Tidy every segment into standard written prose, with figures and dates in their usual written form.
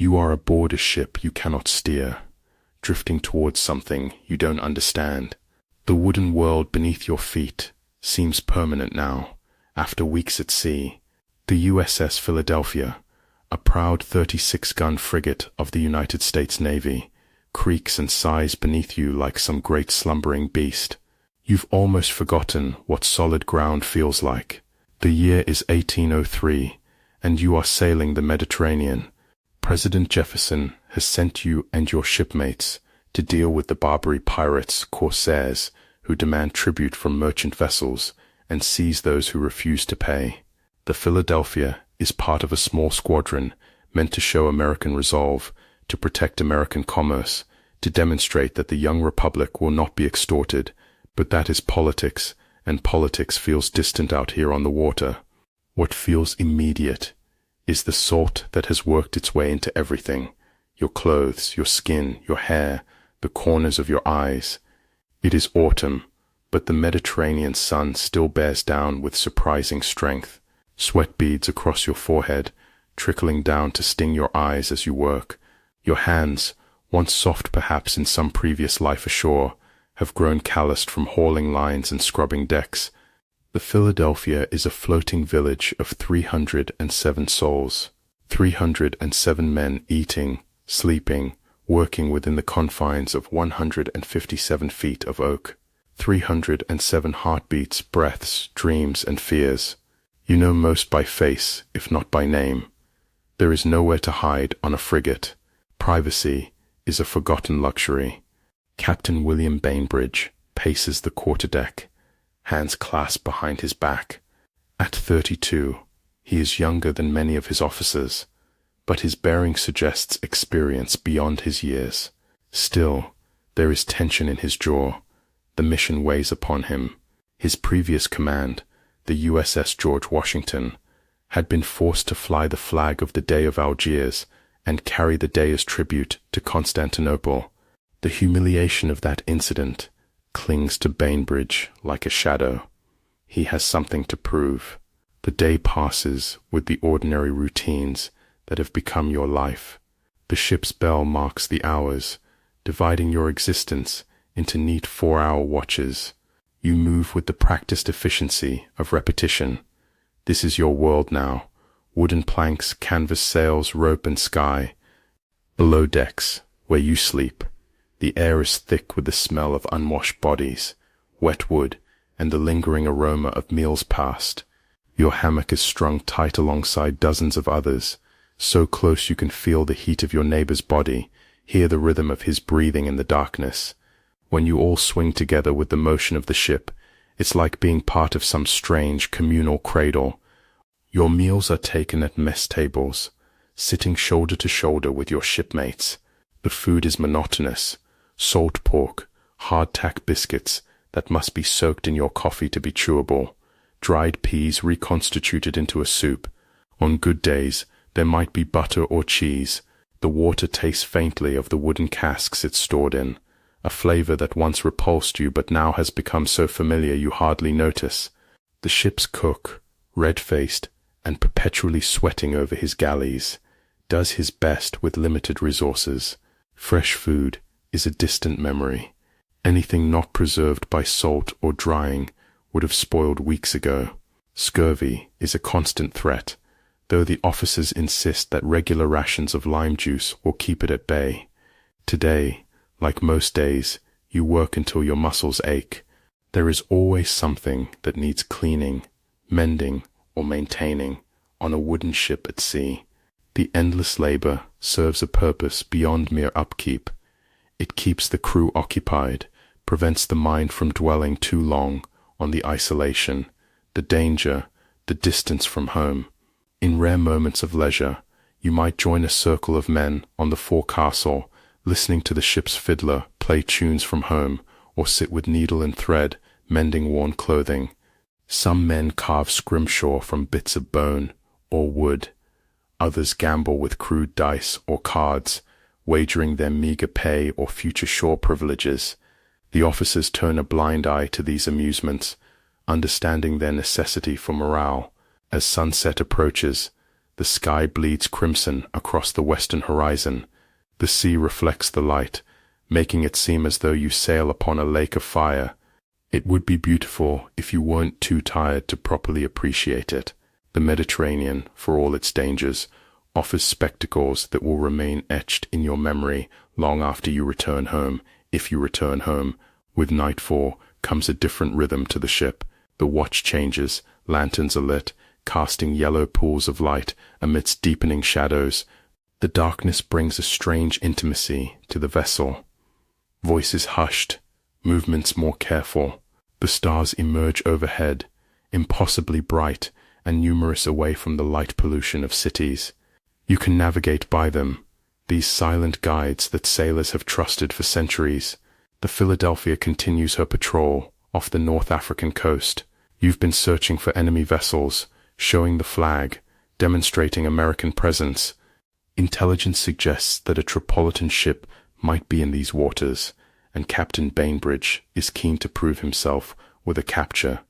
You are aboard a ship you cannot steer, drifting towards something you don't understand. The wooden world beneath your feet seems permanent now, after weeks at sea. The USS Philadelphia, a proud 36-gun frigate of the United States Navy, creaks and sighs beneath you like some great slumbering beast. You've almost forgotten what solid ground feels like. The year is 1803, and you are sailing the Mediterranean. President Jefferson has sent you and your shipmates to deal with the Barbary pirates, corsairs, who demand tribute from merchant vessels and seize those who refuse to pay. The Philadelphia is part of a small squadron meant to show American resolve, to protect American commerce, to demonstrate that the young republic will not be extorted, but that is politics, and politics feels distant out here on the water. What feels immediate is the salt that has worked its way into everything, your clothes, your skin, your hair, the corners of your eyes. It is autumn, but the Mediterranean sun still bears down with surprising strength. Sweat beads across your forehead, trickling down to sting your eyes as you work. Your hands, once soft perhaps in some previous life ashore, have grown calloused from hauling lines and scrubbing decks. The Philadelphia is a floating village of 307 souls, 307 men eating, sleeping, working within the confines of 157 feet of oak, 307 heartbeats, breaths, dreams, and fears. You know most by face, if not by name. There is nowhere to hide on a frigate. Privacy is a forgotten luxury. Captain William Bainbridge paces the quarterdeck, hands clasped behind his back. At 32, he is younger than many of his officers, but his bearing suggests experience beyond his years. Still, there is tension in his jaw. The mission weighs upon him. His previous command, the USS George Washington, had been forced to fly the flag of the Day of Algiers and carry the day as tribute to Constantinople. The humiliation of that incident clings to Bainbridge like a shadow. He has something to prove. The day passes with the ordinary routines that have become your life. The ship's bell marks the hours, dividing your existence into neat 4-hour watches. You move with the practiced efficiency of repetition. This is your world now. Wooden planks, canvas sails, rope and sky. Below decks, where you sleep, the air is thick with the smell of unwashed bodies, wet wood, and the lingering aroma of meals past. Your hammock is strung tight alongside dozens of others, so close you can feel the heat of your neighbor's body, hear the rhythm of his breathing in the darkness. When you all swing together with the motion of the ship, it's like being part of some strange communal cradle. Your meals are taken at mess tables, sitting shoulder to shoulder with your shipmates. The food is monotonous. Salt pork, hardtack biscuits that must be soaked in your coffee to be chewable, dried peas reconstituted into a soup. On good days, there might be butter or cheese. The water tastes faintly of the wooden casks it's stored in, a flavor that once repulsed you but now has become so familiar you hardly notice. The ship's cook, red-faced and perpetually sweating over his galleys, does his best with limited resources. Fresh food is a distant memory. Anything not preserved by salt or drying would have spoiled weeks ago. Scurvy is a constant threat, though the officers insist that regular rations of lime juice will keep it at bay. Today, like most days, you work until your muscles ache. There is always something that needs cleaning, mending, or maintaining on a wooden ship at sea. The endless labor serves a purpose beyond mere upkeep. It keeps the crew occupied, prevents the mind from dwelling too long on the isolation, the danger, the distance from home. In rare moments of leisure, you might join a circle of men on the forecastle, listening to the ship's fiddler play tunes from home, or sit with needle and thread, mending worn clothing. Some men carve scrimshaw from bits of bone or wood. Others gamble with crude dice or cards, wagering their meager pay or future shore privileges. The officers turn a blind eye to these amusements, understanding their necessity for morale. As sunset approaches, The sky bleeds crimson across the western horizon. The sea reflects the light, making it seem as though you sail upon a lake of fire. It would be beautiful if you weren't too tired to properly appreciate it. The Mediterranean, for all its dangers, offers spectacles that will remain etched in your memory long after you return home, if you return home. With nightfall comes a different rhythm to the ship. The watch changes, lanterns are lit, casting yellow pools of light amidst deepening shadows. The darkness brings a strange intimacy to the vessel. Voices hushed, movements more careful. The stars emerge overhead, impossibly bright and numerous away from the light pollution of cities. You can navigate by them, these silent guides that sailors have trusted for centuries. The Philadelphia continues her patrol off the North African coast. You've been searching for enemy vessels, showing the flag, demonstrating American presence. Intelligence suggests that a Tripolitan ship might be in these waters, and Captain Bainbridge is keen to prove himself with a capture.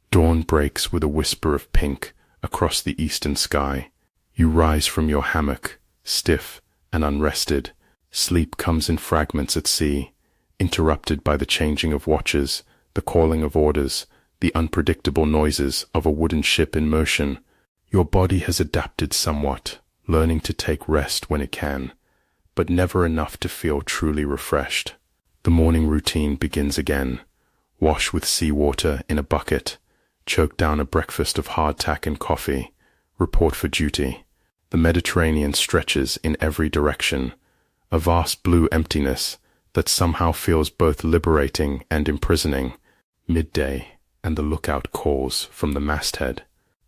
Dawn breaks with a whisper of pink across the eastern sky. You rise from your hammock, stiff and unrested. Sleep comes in fragments at sea, interrupted by the changing of watches, the calling of orders, the unpredictable noises of a wooden ship in motion. Your body has adapted somewhat, learning to take rest when it can, but never enough to feel truly refreshed. The morning routine begins again. Wash with seawater in a bucket, choke down a breakfast of hardtack and coffee, report for duty. The Mediterranean stretches in every direction, a vast blue emptiness that somehow feels both liberating and imprisoning. Midday, and the lookout calls from the masthead.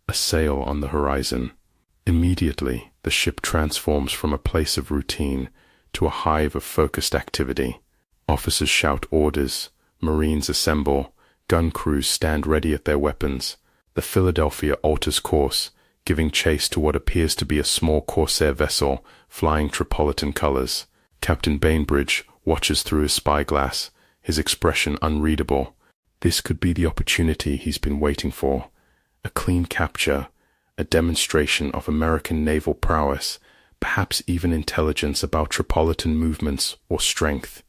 A sail on the horizon. Immediately, the ship transforms from a place of routine to a hive of focused activity. Officers shout orders, Marines assemble, gun crews stand ready at their weapons. The Philadelphia alters course, giving chase to what appears to be a small corsair vessel flying Tripolitan colors. Captain Bainbridge watches through his spyglass, his expression unreadable. This could be the opportunity he's been waiting for. A clean capture, a demonstration of American naval prowess, perhaps even intelligence about Tripolitan movements or strength.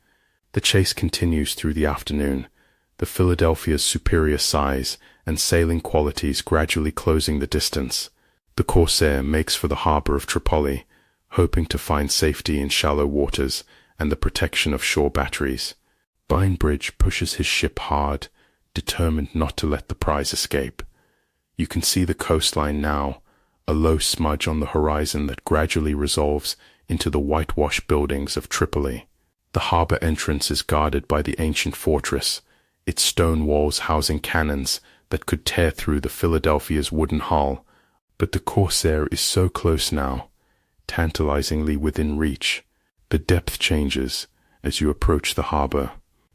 The chase continues through the afternoon, the Philadelphia's superior size and sailing qualities gradually closing the distance. The corsair makes for the harbor of Tripoli, hoping to find safety in shallow waters and the protection of shore batteries. Bainbridge pushes his ship hard, determined not to let the prize escape. You can see the coastline now, a low smudge on the horizon that gradually resolves into the whitewashed buildings of Tripoli. The harbor entrance is guarded by the ancient fortress, its stone walls housing cannons that could tear through the Philadelphia's wooden hull. But the corsair is so close now, tantalizingly within reach. The depth changes as you approach the harbor.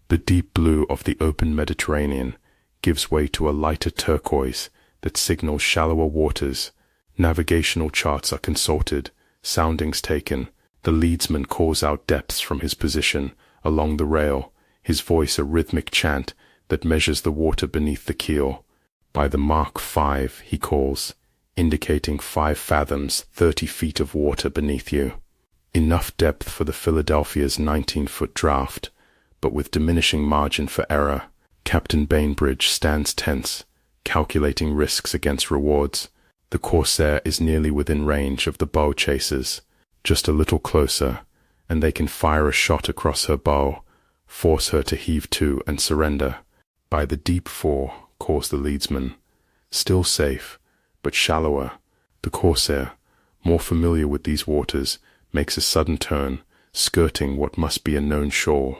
The deep blue of the open Mediterranean gives way to a lighter turquoise that signals shallower waters. Navigational charts are consulted, soundings taken. The leadsman calls out depths from his position along the rail, his voice a rhythmic chant that measures the water beneath the keel. By the mark 5, he calls, indicating 5 fathoms, 30 feet of water beneath you. Enough depth for the Philadelphia's 19-foot draft, but with diminishing margin for error. Captain Bainbridge stands tense, calculating risks against rewards. The corsair is nearly within range of the bow chasers. Just a little closer, and they can fire a shot across her bow, force her to heave to and surrender. By the deep 4, calls the leadsman. Still safe, but shallower. The corsair, more familiar with these waters, makes a sudden turn, skirting what must be a known shore.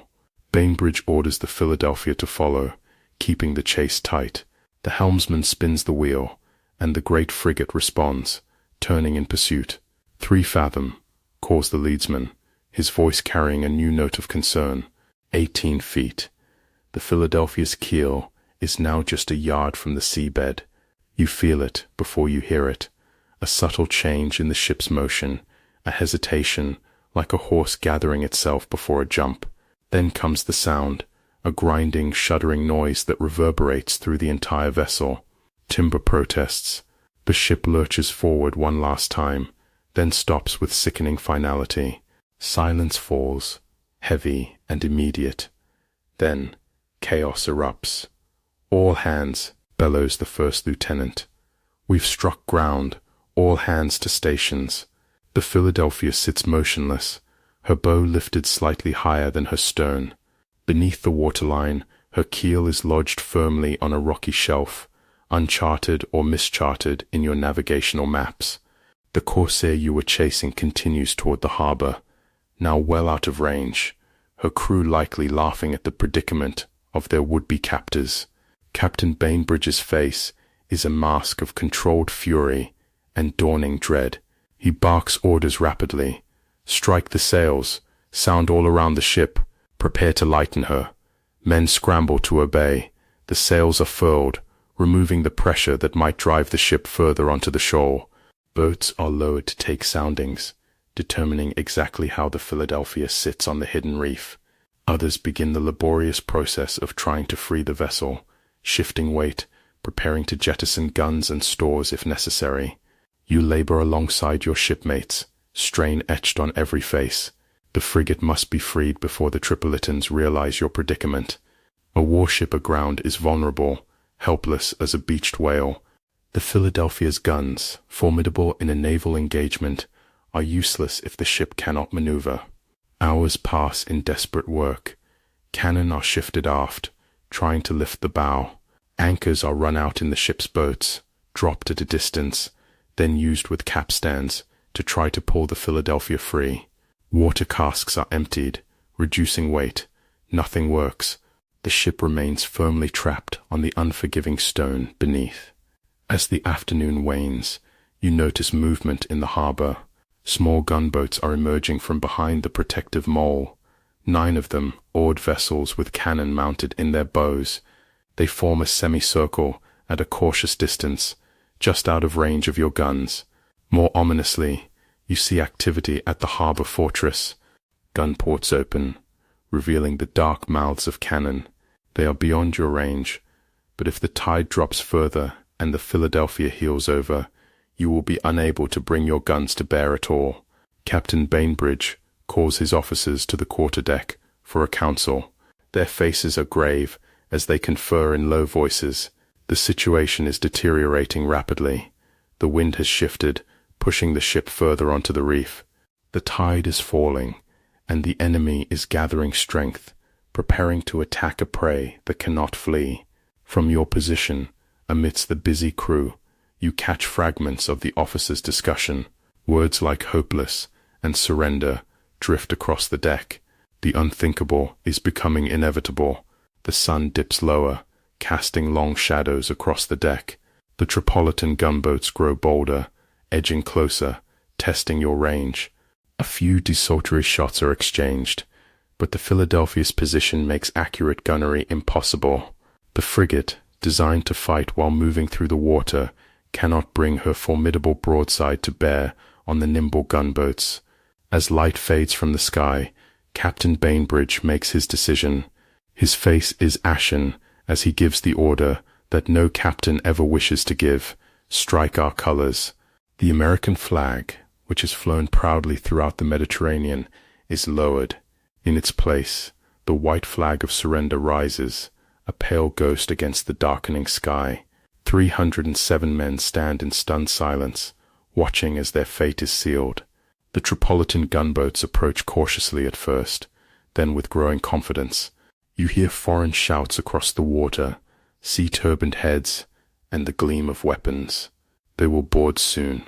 Bainbridge orders the Philadelphia to follow, keeping the chase tight. The helmsman spins the wheel, and the great frigate responds, turning in pursuit. 3 fathom, calls the leadsman, his voice carrying a new note of concern. 18 feet. The Philadelphia's keel is now just a yard from the seabed. You feel it before you hear it, a subtle change in the ship's motion, a hesitation, like a horse gathering itself before a jump. Then comes the sound, a grinding, shuddering noise that reverberates through the entire vessel. Timber protests. The ship lurches forward one last time, then stops with sickening finality. Silence falls, heavy and immediate. Then, chaos erupts. "All hands," bellows the first lieutenant. "We've struck ground. All hands to stations." The Philadelphia sits motionless, her bow lifted slightly higher than her stern. Beneath the waterline, her keel is lodged firmly on a rocky shelf, uncharted or mischarted in your navigational maps. The corsair you were chasing continues toward the harbor, now well out of range, her crew likely laughing at the predicament of their would-be captors. Captain Bainbridge's face is a mask of controlled fury and dawning dread. He barks orders rapidly. "Strike the sails, sound all around the ship, prepare to lighten her." Men scramble to obey. The sails are furled, removing the pressure that might drive the ship further onto the shoal. Boats are lowered to take soundings, determining exactly how the Philadelphia sits on the hidden reef. Others begin the laborious process of trying to free the vessel, shifting weight, preparing to jettison guns and stores if necessary. You labor alongside your shipmates, strain etched on every face. The frigate must be freed before the Tripolitans realize your predicament. A warship aground is vulnerable, helpless as a beached whale. The Philadelphia's guns, formidable in a naval engagement, are useless if the ship cannot maneuver. Hours pass in desperate work. Cannon are shifted aft, trying to lift the bow. Anchors are run out in the ship's boats, dropped at a distance, then used with capstans to try to pull the Philadelphia free. Water casks are emptied, reducing weight. Nothing works. The ship remains firmly trapped on the unforgiving stone beneath. As the afternoon wanes, you notice movement in the harbor. Small gunboats are emerging from behind the protective mole. 9 of them, oared vessels with cannon mounted in their bows. They form a semicircle at a cautious distance, just out of range of your guns. More ominously, you see activity at the harbor fortress. Gun ports open, revealing the dark mouths of cannon. They are beyond your range, but if the tide drops further and the Philadelphia heels over, you will be unable to bring your guns to bear at all. Captain Bainbridge calls his officers to the quarterdeck for a council. Their faces are grave as they confer in low voices. The situation is deteriorating rapidly. The wind has shifted, pushing the ship further onto the reef. The tide is falling, and the enemy is gathering strength, preparing to attack a prey that cannot flee. From your position, amidst the busy crew, you catch fragments of the officers' discussion. Words like hopeless and surrender drift across the deck. The unthinkable is becoming inevitable. The sun dips lower, casting long shadows across the deck. The Tripolitan gunboats grow bolder, edging closer, testing your range. A few desultory shots are exchanged, but the Philadelphia's position makes accurate gunnery impossible. The frigate, designed to fight while moving through the water, cannot bring her formidable broadside to bear on the nimble gunboats. As light fades from the sky, Captain Bainbridge makes his decision. His face is ashen as he gives the order that no captain ever wishes to give: strike our colors. The American flag, which has flown proudly throughout the Mediterranean, is lowered. In its place, the white flag of surrender rises, a pale ghost against the darkening sky. 307 men stand in stunned silence, watching as their fate is sealed. The Tripolitan gunboats approach cautiously at first, then with growing confidence. You hear foreign shouts across the water, see turbaned heads, and the gleam of weapons. They will board soon.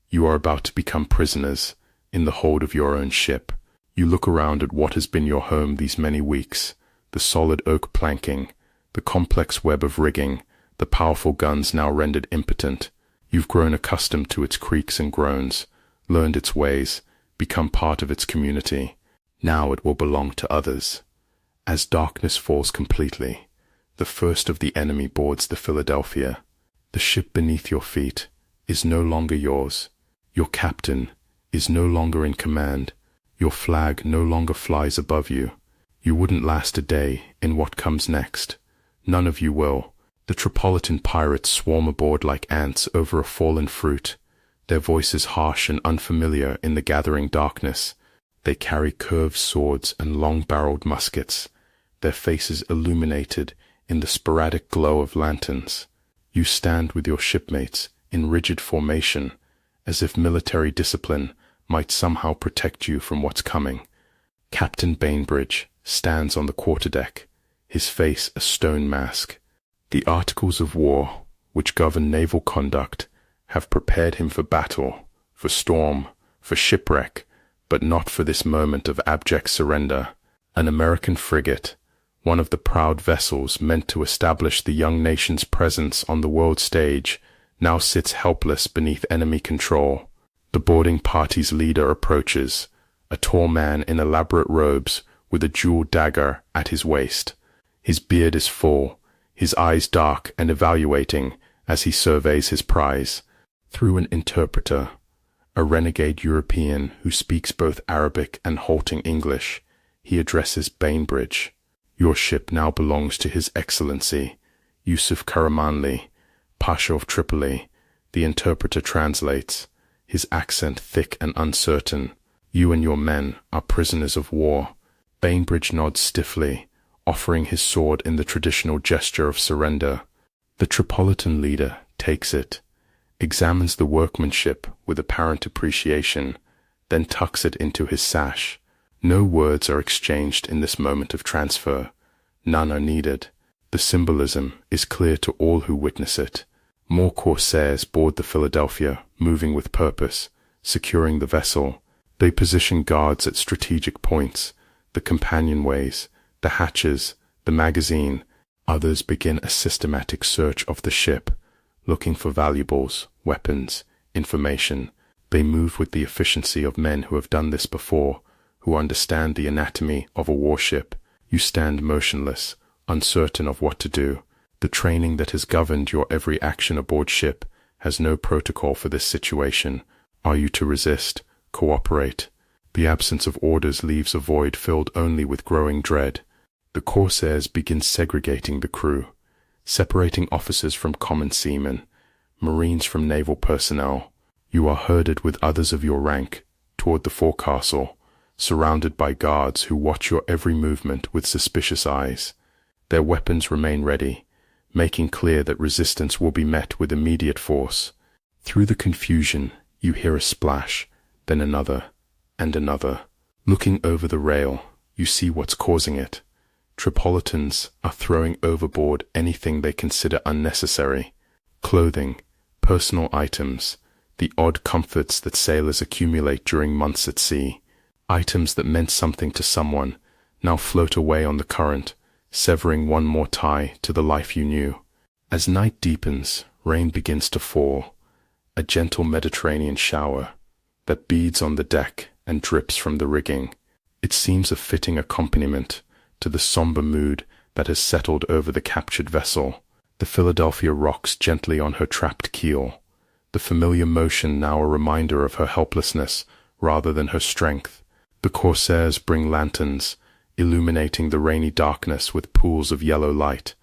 You are about to become prisoners in the hold of your own ship. You look around at what has been your home these many weeks: the solid oak planking, the complex web of rigging, the powerful guns now rendered impotent. You've grown accustomed to its creaks and groans, learned its ways, become part of its community. Now it will belong to others. As darkness falls completely, the first of the enemy boards the Philadelphia. The ship beneath your feet is no longer yours. Your captain is no longer in command. Your flag no longer flies above you. You wouldn't last a day in what comes next. None of you will. The Tripolitan pirates swarm aboard like ants over a fallen fruit, their voices harsh and unfamiliar in the gathering darkness. They carry curved swords and long-barreled muskets, their faces illuminated in the sporadic glow of lanterns. You stand with your shipmates in rigid formation, as if military discipline might somehow protect you from what's coming. Captain Bainbridge stands on the quarterdeck, his face a stone mask. The Articles of War, which govern naval conduct, have prepared him for battle, for storm, for shipwreck, but not for this moment of abject surrender. An American frigate, one of the proud vessels meant to establish the young nation's presence on the world stage, now sits helpless beneath enemy control. The boarding party's leader approaches, a tall man in elaborate robes with a jeweled dagger at his waist. His beard is full, his eyes dark and evaluating as he surveys his prize. Through an interpreter, a renegade European who speaks both Arabic and halting English, he addresses Bainbridge. Your ship now belongs to His Excellency, Yusuf Karamanli, Pasha of Tripoli. The interpreter translates, his accent thick and uncertain. You and your men are prisoners of war. Bainbridge nods stiffly, offering his sword in the traditional gesture of surrender. The Tripolitan leader takes it, examines the workmanship with apparent appreciation, then tucks it into his sash. No words are exchanged in this moment of transfer. None are needed. The symbolism is clear to all who witness it. More corsairs board the Philadelphia, moving with purpose, securing the vessel. They position guards at strategic points, the companionways, the hatches, the magazine. Others begin a systematic search of the ship, looking for valuables, weapons, information. They move with the efficiency of men who have done this before, who understand the anatomy of a warship. You stand motionless, uncertain of what to do. The training that has governed your every action aboard ship has no protocol for this situation. Are you to resist, cooperate? The absence of orders leaves a void filled only with growing dread. The corsairs begin segregating the crew, separating officers from common seamen, marines from naval personnel. You are herded with others of your rank toward the forecastle, surrounded by guards who watch your every movement with suspicious eyes. Their weapons remain ready, making clear that resistance will be met with immediate force. Through the confusion, you hear a splash, then another, and another. Looking over the rail, you see what's causing it. Tripolitans are throwing overboard anything they consider unnecessary. Clothing, personal items, the odd comforts that sailors accumulate during months at sea. Items that meant something to someone now float away on the current, severing one more tie to the life you knew. As night deepens, rain begins to fall, a gentle Mediterranean shower that beads on the deck and drips from the rigging. It seems a fitting accompaniment to the somber mood that has settled over the captured vessel. The Philadelphia rocks gently on her trapped keel, the familiar motion now a reminder of her helplessness rather than her strength. The corsairs bring lanterns, illuminating the rainy darkness with pools of yellow light.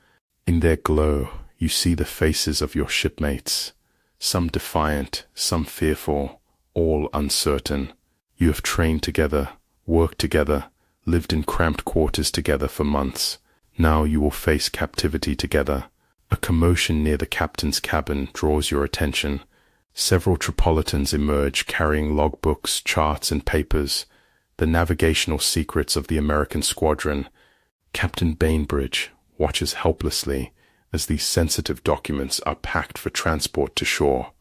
In their glow, you see the faces of your shipmates, some defiant, some fearful, all uncertain. You have trained together, worked together, lived in cramped quarters together for months. Now you will face captivity together. A commotion near the captain's cabin draws your attention. Several Tripolitans emerge carrying logbooks, charts, and papers, the navigational secrets of the American squadron. Captain Bainbridge watches helplessly as these sensitive documents are packed for transport to shore.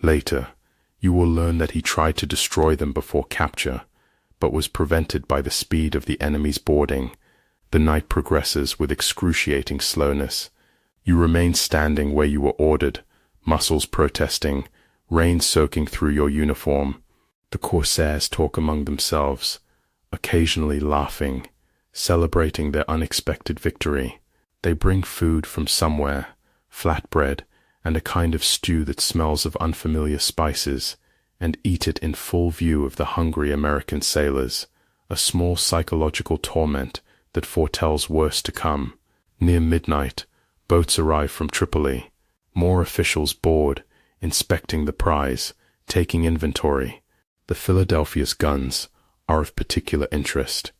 Later, you will learn that he tried to destroy them before capture, but was prevented by the speed of the enemy's boarding. The night progresses with excruciating slowness. You remain standing where you were ordered, muscles protesting, rain soaking through your uniform. The corsairs talk among themselves, occasionally laughing, celebrating their unexpected victory. They bring food from somewhere, flatbread, and a kind of stew that smells of unfamiliar spices, and eat it in full view of the hungry American sailors, a small psychological torment that foretells worse to come. Near midnight, Boats arrive from Tripoli. More officials board, inspecting the prize, taking inventory. The Philadelphia's guns are of particular interest.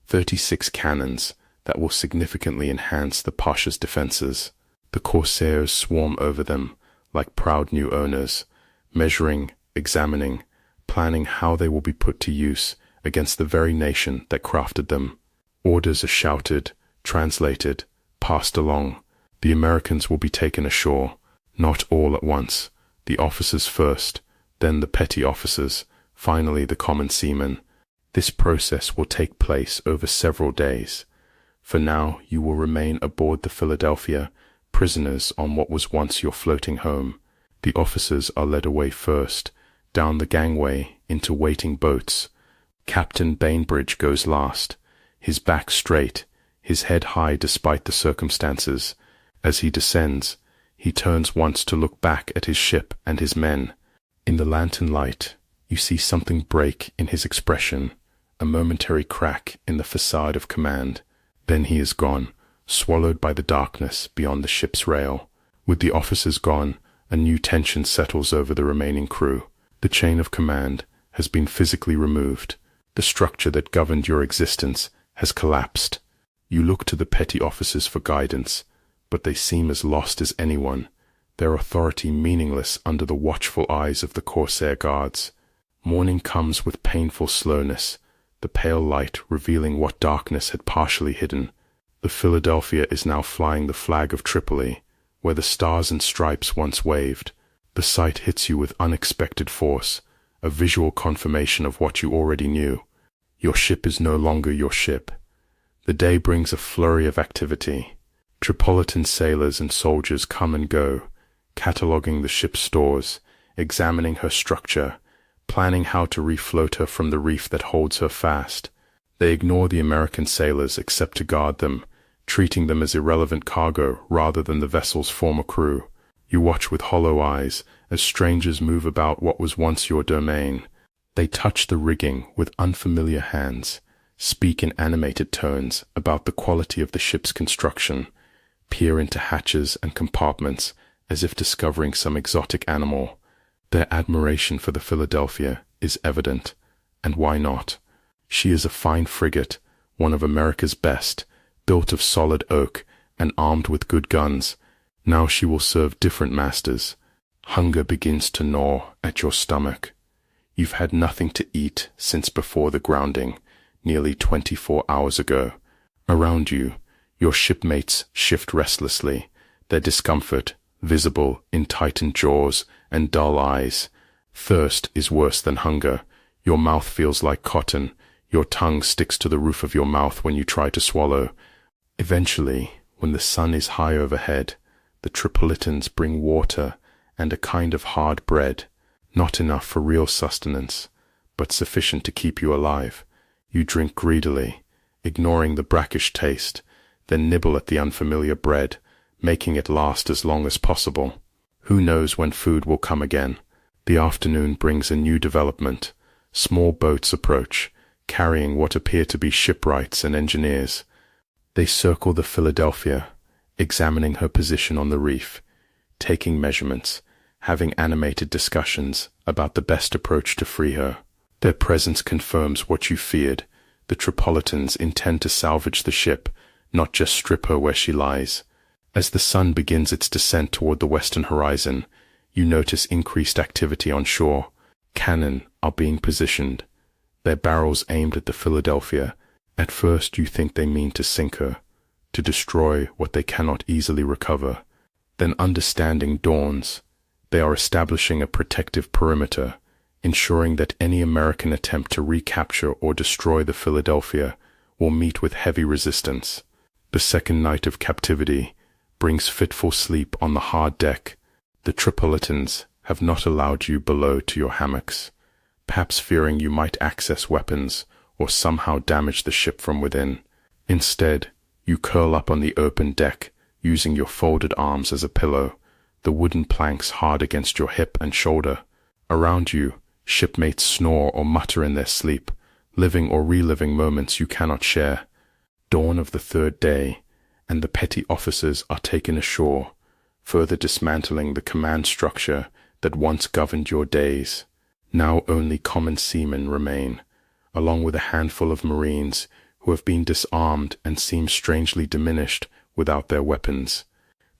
36 cannons that will significantly enhance the Pasha's defenses. The corsairs swarm over them like proud new owners, measuring, examining, planning how they will be put to use against the very nation that crafted them. Orders are shouted, translated, passed along. The Americans will be taken ashore, not all at once. The officers first, then the petty officers, finally the common seamen. This process will take place over several days. For now, you will remain aboard the Philadelphia, prisoners on what was once your floating home. The officers are led away first, down the gangway into waiting boats. Captain Bainbridge goes last, his back straight, his head high despite the circumstances. As he descends, he turns once to look back at his ship and his men. In the lantern light, you see something break in his expression, a momentary crack in the facade of command. Then he is gone, swallowed by the darkness beyond the ship's rail. With the officers gone, a new tension settles over the remaining crew. The chain of command has been physically removed. The structure that governed your existence has collapsed. You look to the petty officers for guidance, but they seem as lost as anyone, their authority meaningless under the watchful eyes of the corsair guards. Morning comes with painful slowness, the pale light revealing what darkness had partially hidden. The Philadelphia is now flying the flag of Tripoli, where the stars and stripes once waved. The sight hits you with unexpected force, a visual confirmation of what you already knew. Your ship is no longer your ship. The day brings a flurry of activity. Tripolitan sailors and soldiers come and go, cataloging the ship's stores, examining her structure, planning how to refloat her from the reef that holds her fast. They ignore the American sailors except to guard them, treating them as irrelevant cargo rather than the vessel's former crew. You watch with hollow eyes as strangers move about what was once your domain. They touch the rigging with unfamiliar hands, speak in animated tones about the quality of the ship's construction, peer into hatches and compartments as if discovering some exotic animal. Their admiration for the Philadelphia is evident, and why not? She is a fine frigate, one of America's best, built of solid oak and armed with good guns. Now she will serve different masters. Hunger begins to gnaw at your stomach. You've had nothing to eat since before the grounding, nearly 24 hours ago. Around you, your shipmates shift restlessly, their discomfort visible in tightened jaws and dull eyes. Thirst is worse than hunger. Your mouth feels like cotton. Your tongue sticks to the roof of your mouth when you try to swallow. Eventually, when the sun is high overhead, the Tripolitans bring water and a kind of hard bread, not enough for real sustenance, but sufficient to keep you alive. You drink greedily, ignoring the brackish taste, then nibble at the unfamiliar bread, making it last as long as possible. Who knows when food will come again? The afternoon brings a new development. Small boats approach, carrying what appear to be shipwrights and engineers. They circle the Philadelphia, examining her position on the reef, taking measurements, having animated discussions about the best approach to free her. Their presence confirms what you feared. The Tripolitans intend to salvage the ship, not just strip her where she lies. As the sun begins its descent toward the western horizon, you notice increased activity on shore. Cannon are being positioned, their barrels aimed at the Philadelphia. At first you think they mean to sink her, to destroy what they cannot easily recover. Then understanding dawns. They are establishing a protective perimeter, ensuring that any American attempt to recapture or destroy the Philadelphia will meet with heavy resistance. The second night of captivity brings fitful sleep on the hard deck. The Tripolitans have not allowed you below to your hammocks, perhaps fearing you might access weapons or somehow damage the ship from within. Instead, you curl up on the open deck, using your folded arms as a pillow, the wooden planks hard against your hip and shoulder. Around you, shipmates snore or mutter in their sleep, living or reliving moments you cannot share. Dawn of the third day, and the petty officers are taken ashore, further dismantling the command structure that once governed your days. Now only common seamen remain, along with a handful of Marines who have been disarmed and seem strangely diminished without their weapons.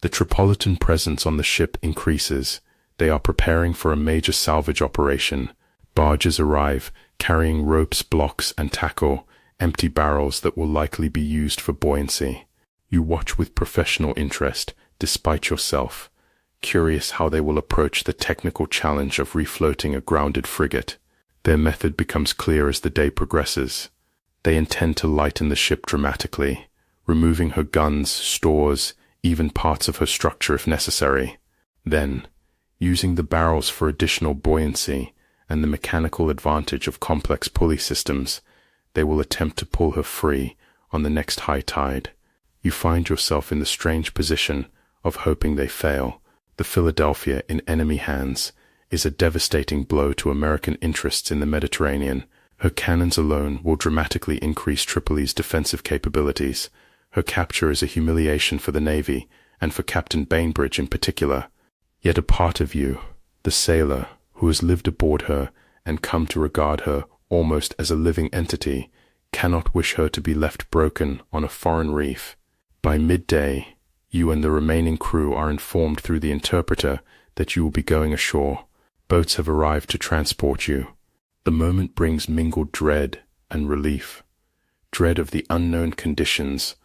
The Tripolitan presence on the ship increases. They are preparing for a major salvage operation. Barges arrive, carrying ropes, blocks, and tackle, empty barrels that will likely be used for buoyancy. You watch with professional interest, despite yourself, curious how they will approach the technical challenge of refloating a grounded frigate. Their method becomes clear as the day progresses. They intend to lighten the ship dramatically, removing her guns, stores, even parts of her structure if necessary. Then, using the barrels for additional buoyancy and the mechanical advantage of complex pulley systems, they will attempt to pull her free on the next high tide. You find yourself in the strange position of hoping they fail. The Philadelphia, in enemy hands, is a devastating blow to American interests in the Mediterranean. Her cannons alone will dramatically increase Tripoli's defensive capabilities. Her capture is a humiliation for the Navy, and for Captain Bainbridge in particular. Yet a part of you, the sailor who has lived aboard her and come to regard her almost as a living entity, cannot wish her to be left broken on a foreign reef. By midday, you and the remaining crew are informed through the interpreter that you will be going ashore. Boats have arrived to transport you. The moment brings mingled dread and relief. Dread of the unknown conditions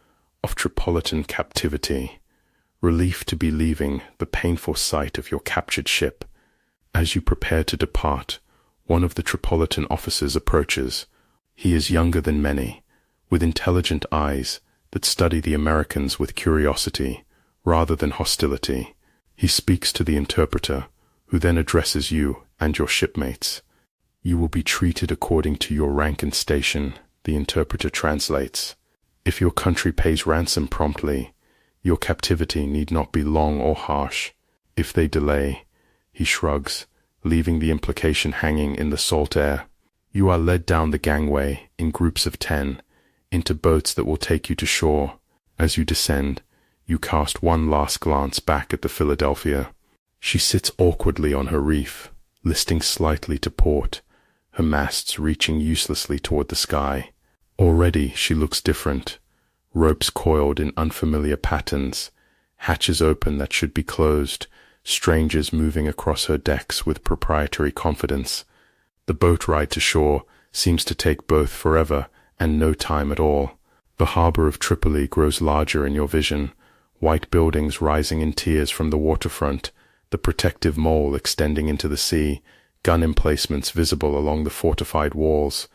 of Tripolitan captivity. Relief to be leaving the painful sight of your captured ship. As you prepare to depart, one of the Tripolitan officers approaches. He is younger than many, with intelligent eyes that study the Americans with curiosity rather than hostility. He speaks to the interpreter, who then addresses you and your shipmates. You will be treated according to your rank and station, the interpreter translates. If your country pays ransom promptly, your captivity need not be long or harsh. If they delay, he shrugs, leaving the implication hanging in the salt air. You are led down the gangway in groups of 10, into boats that will take you to shore. As you descend, you cast one last glance back at the Philadelphia. She sits awkwardly on her reef, listing slightly to port, her masts reaching uselessly toward the sky. Already she looks different. Ropes coiled in unfamiliar patterns, hatches open that should be closed, strangers moving across her decks with proprietary confidence. The boat ride to shore seems to take both forever and no time at all. The harbor of Tripoli grows larger in your vision, white buildings rising in tiers from the waterfront, the protective mole extending into the sea, gun emplacements visible along the fortified walls.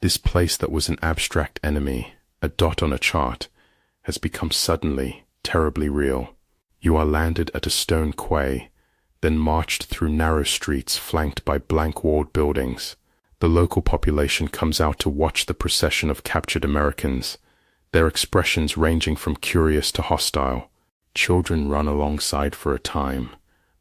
This place that was an abstract enemy, a dot on a chart, has become suddenly terribly real. You are landed at a stone quay, then marched through narrow streets flanked by blank-walled buildings. The local population comes out to watch the procession of captured Americans, their expressions ranging from curious to hostile. Children run alongside for a time,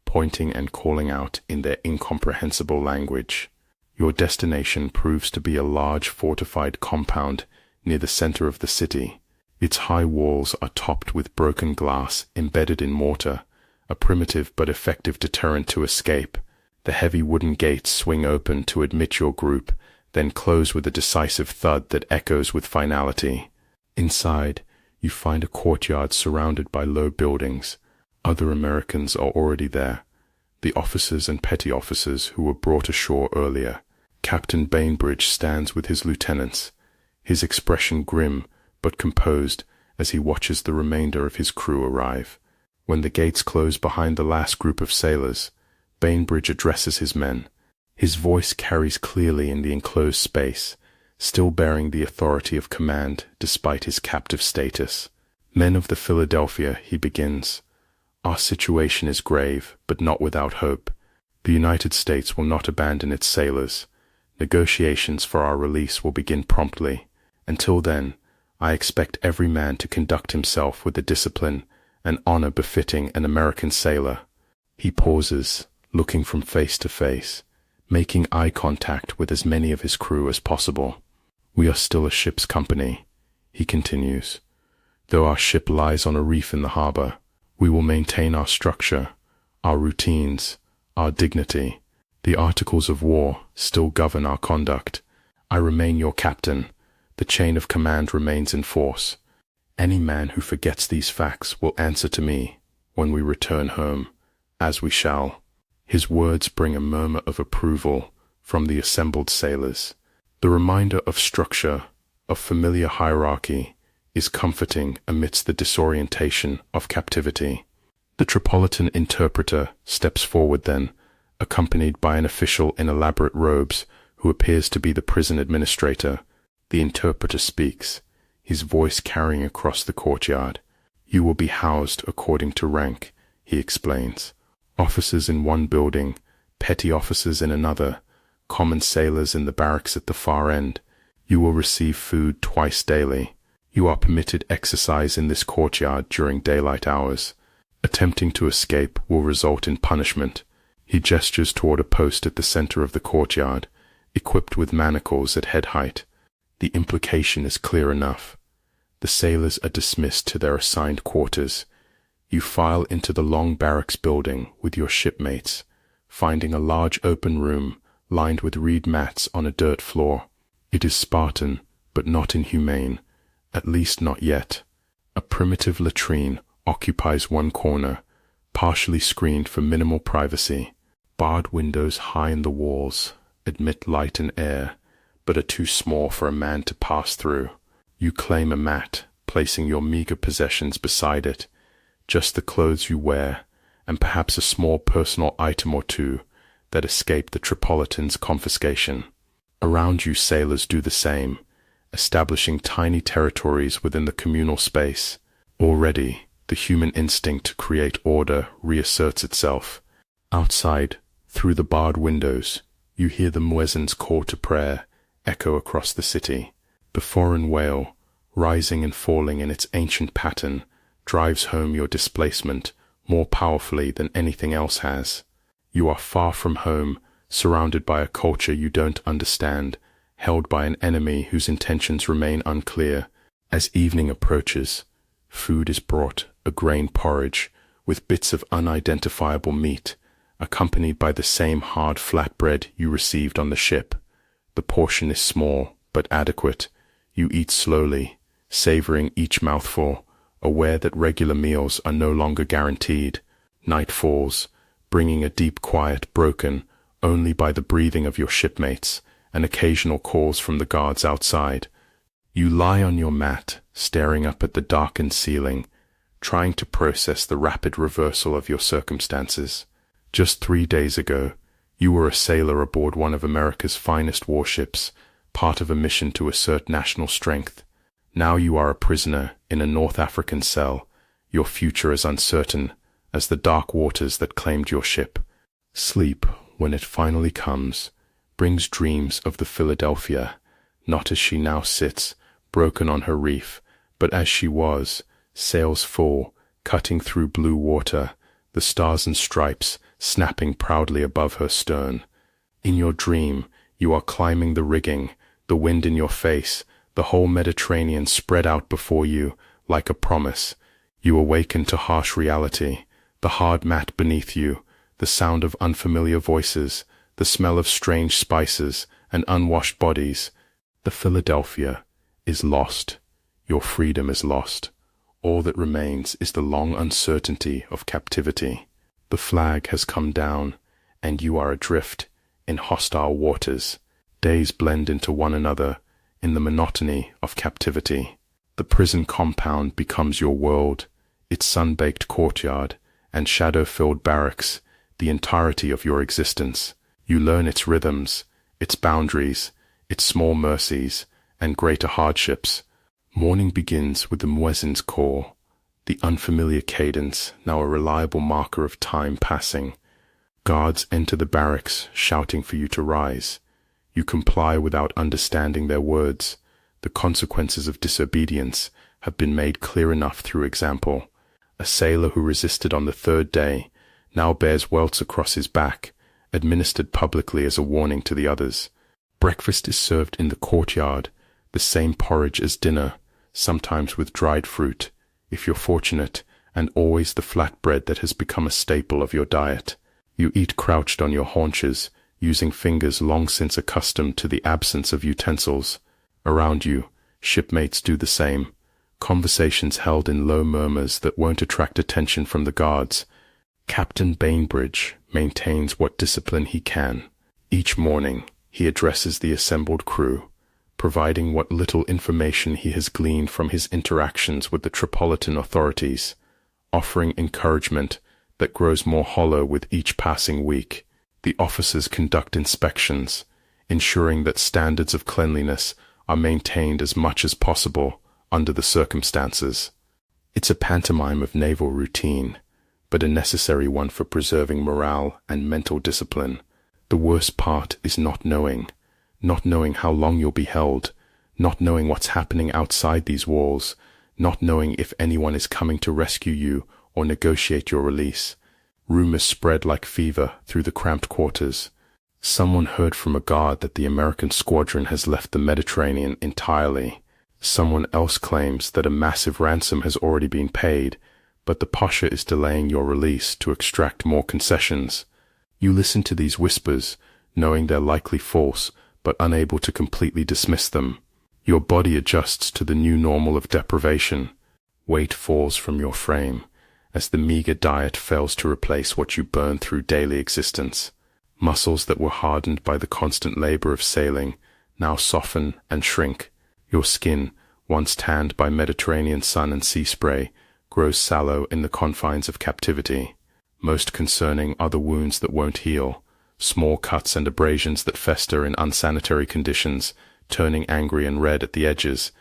pointing and calling out in their incomprehensible language. Your destination proves to be a large fortified compound near the center of the city. Its high walls are topped with broken glass embedded in mortar, a primitive but effective deterrent to escape. The heavy wooden gates swing open to admit your group, then close with a decisive thud that echoes with finality. Inside, you find a courtyard surrounded by low buildings. Other Americans are already there, the officers and petty officers who were brought ashore earlier. Captain Bainbridge stands with his lieutenants, his expression grim but composed as he watches the remainder of his crew arrive. When the gates close behind the last group of sailors, Bainbridge addresses his men. His voice carries clearly in the enclosed space, still bearing the authority of command despite his captive status. Men of the Philadelphia, he begins, our situation is grave, but not without hope. The United States will not abandon its sailors. Negotiations for our release will begin promptly. Until then, I expect every man to conduct himself with the discipline and honor befitting an American sailor. He pauses, looking from face to face, making eye contact with as many of his crew as possible. We are still a ship's company, he continues. Though our ship lies on a reef in the harbor, we will maintain our structure, our routines, our dignity. The articles of war still govern our conduct. I remain your captain. The chain of command remains in force. Any man who forgets these facts will answer to me when we return home, as we shall. His words bring a murmur of approval from the assembled sailors. The reminder of structure, of familiar hierarchy, is comforting amidst the disorientation of captivity. The Tripolitan interpreter steps forward then, accompanied by an official in elaborate robes who appears to be the prison administrator. The interpreter speaks, his voice carrying across the courtyard. You will be housed according to rank, he explains. Officers in one building, petty officers in another, common sailors in the barracks at the far end. You will receive food twice daily. You are permitted exercise in this courtyard during daylight hours. Attempting to escape will result in punishment. He gestures toward a post at the center of the courtyard, equipped with manacles at head height. The implication is clear enough. The sailors are dismissed to their assigned quarters. You file into the long barracks building with your shipmates, finding a large open room lined with reed mats on a dirt floor. It is Spartan, but not inhumane, at least not yet. A primitive latrine occupies one corner, partially screened for minimal privacy. Barred windows high in the walls admit light and air, but are too small for a man to pass through. You claim a mat, placing your meager possessions beside it, just the clothes you wear, and perhaps a small personal item or two that escaped the Tripolitan's confiscation. Around you, sailors do the same, establishing tiny territories within the communal space. Already, the human instinct to create order reasserts itself. Outside, through the barred windows, you hear the muezzin's call to prayer echo across the city. The foreign wail, rising and falling in its ancient pattern, drives home your displacement more powerfully than anything else has. You are far from home, surrounded by a culture you don't understand, held by an enemy whose intentions remain unclear. As evening approaches, food is brought, a grain porridge, with bits of unidentifiable meat, accompanied by the same hard flatbread you received on the ship. The portion is small, but adequate. You eat slowly, savoring each mouthful, aware that regular meals are no longer guaranteed. Night falls, bringing a deep quiet broken only by the breathing of your shipmates and occasional calls from the guards outside. You lie on your mat, staring up at the darkened ceiling, trying to process the rapid reversal of your circumstances. Just 3 days ago, you were a sailor aboard one of America's finest warships, part of a mission to assert national strength. Now you are a prisoner in a North African cell, your future as uncertain as the dark waters that claimed your ship. Sleep, when it finally comes, brings dreams of the Philadelphia, not as she now sits, broken on her reef, but as she was, sails full, cutting through blue water, the stars and stripes snapping proudly above her stern. In your dream, you are climbing the rigging, the wind in your face, the whole Mediterranean spread out before you like a promise. You awaken to harsh reality, the hard mat beneath you, the sound of unfamiliar voices, the smell of strange spices and unwashed bodies. The Philadelphia is lost. Your freedom is lost. All that remains is the long uncertainty of captivity. The flag has come down, and you are adrift in hostile waters. Days blend into one another in the monotony of captivity. The prison compound becomes your world, its sun-baked courtyard and shadow-filled barracks, the entirety of your existence. You learn its rhythms, its boundaries, its small mercies, and greater hardships. Morning begins with the muezzin's call, the unfamiliar cadence now a reliable marker of time passing. Guards enter the barracks, shouting for you to rise. You comply without understanding their words. The consequences of disobedience have been made clear enough through example. A sailor who resisted on the 3rd day now bears welts across his back, administered publicly as a warning to the others. Breakfast is served in the courtyard, the same porridge as dinner, sometimes with dried fruit, if you're fortunate, and always the flatbread that has become a staple of your diet. You eat crouched on your haunches, using fingers long since accustomed to the absence of utensils. Around you, shipmates do the same, conversations held in low murmurs that won't attract attention from the guards. Captain Bainbridge maintains what discipline he can. Each morning, he addresses the assembled crew, providing what little information he has gleaned from his interactions with the Tripolitan authorities, offering encouragement that grows more hollow with each passing week. The officers conduct inspections, ensuring that standards of cleanliness are maintained as much as possible under the circumstances. It's a pantomime of naval routine, but a necessary one for preserving morale and mental discipline. The worst part is not knowing how long you'll be held, not knowing what's happening outside these walls, not knowing if anyone is coming to rescue you or negotiate your release. Rumors spread like fever through the cramped quarters. Someone heard from a guard that the American squadron has left the Mediterranean entirely. Someone else claims that a massive ransom has already been paid, but the Pasha is delaying your release to extract more concessions. You listen to these whispers, knowing they're likely false, but unable to completely dismiss them. Your body adjusts to the new normal of deprivation. Weight falls from your frame, as the meager diet fails to replace what you burn through daily existence. Muscles that were hardened by the constant labor of sailing now soften and shrink. Your skin, once tanned by Mediterranean sun and sea spray, grows sallow in the confines of captivity. Most concerning are the wounds that won't heal, small cuts and abrasions that fester in unsanitary conditions, turning angry and red at the edges.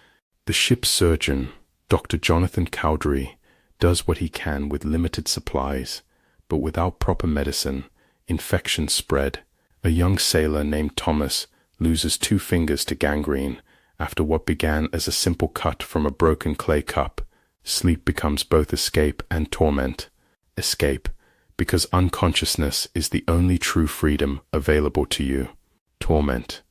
The ship's surgeon, Dr. Jonathan Cowdery, does what he can with limited supplies, but without proper medicine, infections spread. A young sailor named Thomas loses 2 fingers to gangrene after what began as a simple cut from a broken clay cup. Sleep becomes both escape and torment. Escape, because unconsciousness is the only true freedom available to you. Torment,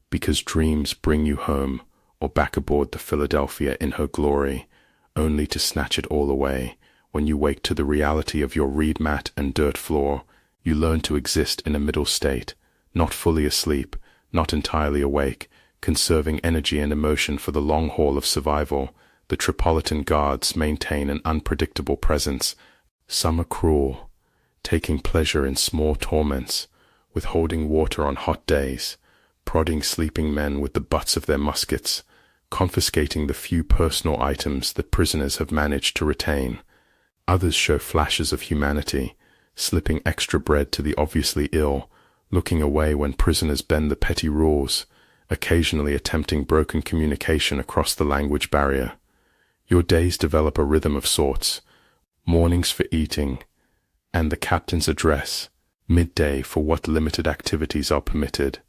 because dreams bring you home or back aboard the Philadelphia in her glory, only to snatch it all away. When you wake to the reality of your reed mat and dirt floor, you learn to exist in a middle state, not fully asleep, not entirely awake, conserving energy and emotion for the long haul of survival. The Tripolitan guards maintain an unpredictable presence. Some are cruel, taking pleasure in small torments, withholding water on hot days, prodding sleeping men with the butts of their muskets, confiscating the few personal items that prisoners have managed to retain. Others show flashes of humanity, slipping extra bread to the obviously ill, looking away when prisoners bend the petty rules, occasionally attempting broken communication across the language barrier. Your days develop a rhythm of sorts, mornings for eating, and the captain's address, midday for what limited activities are permitted,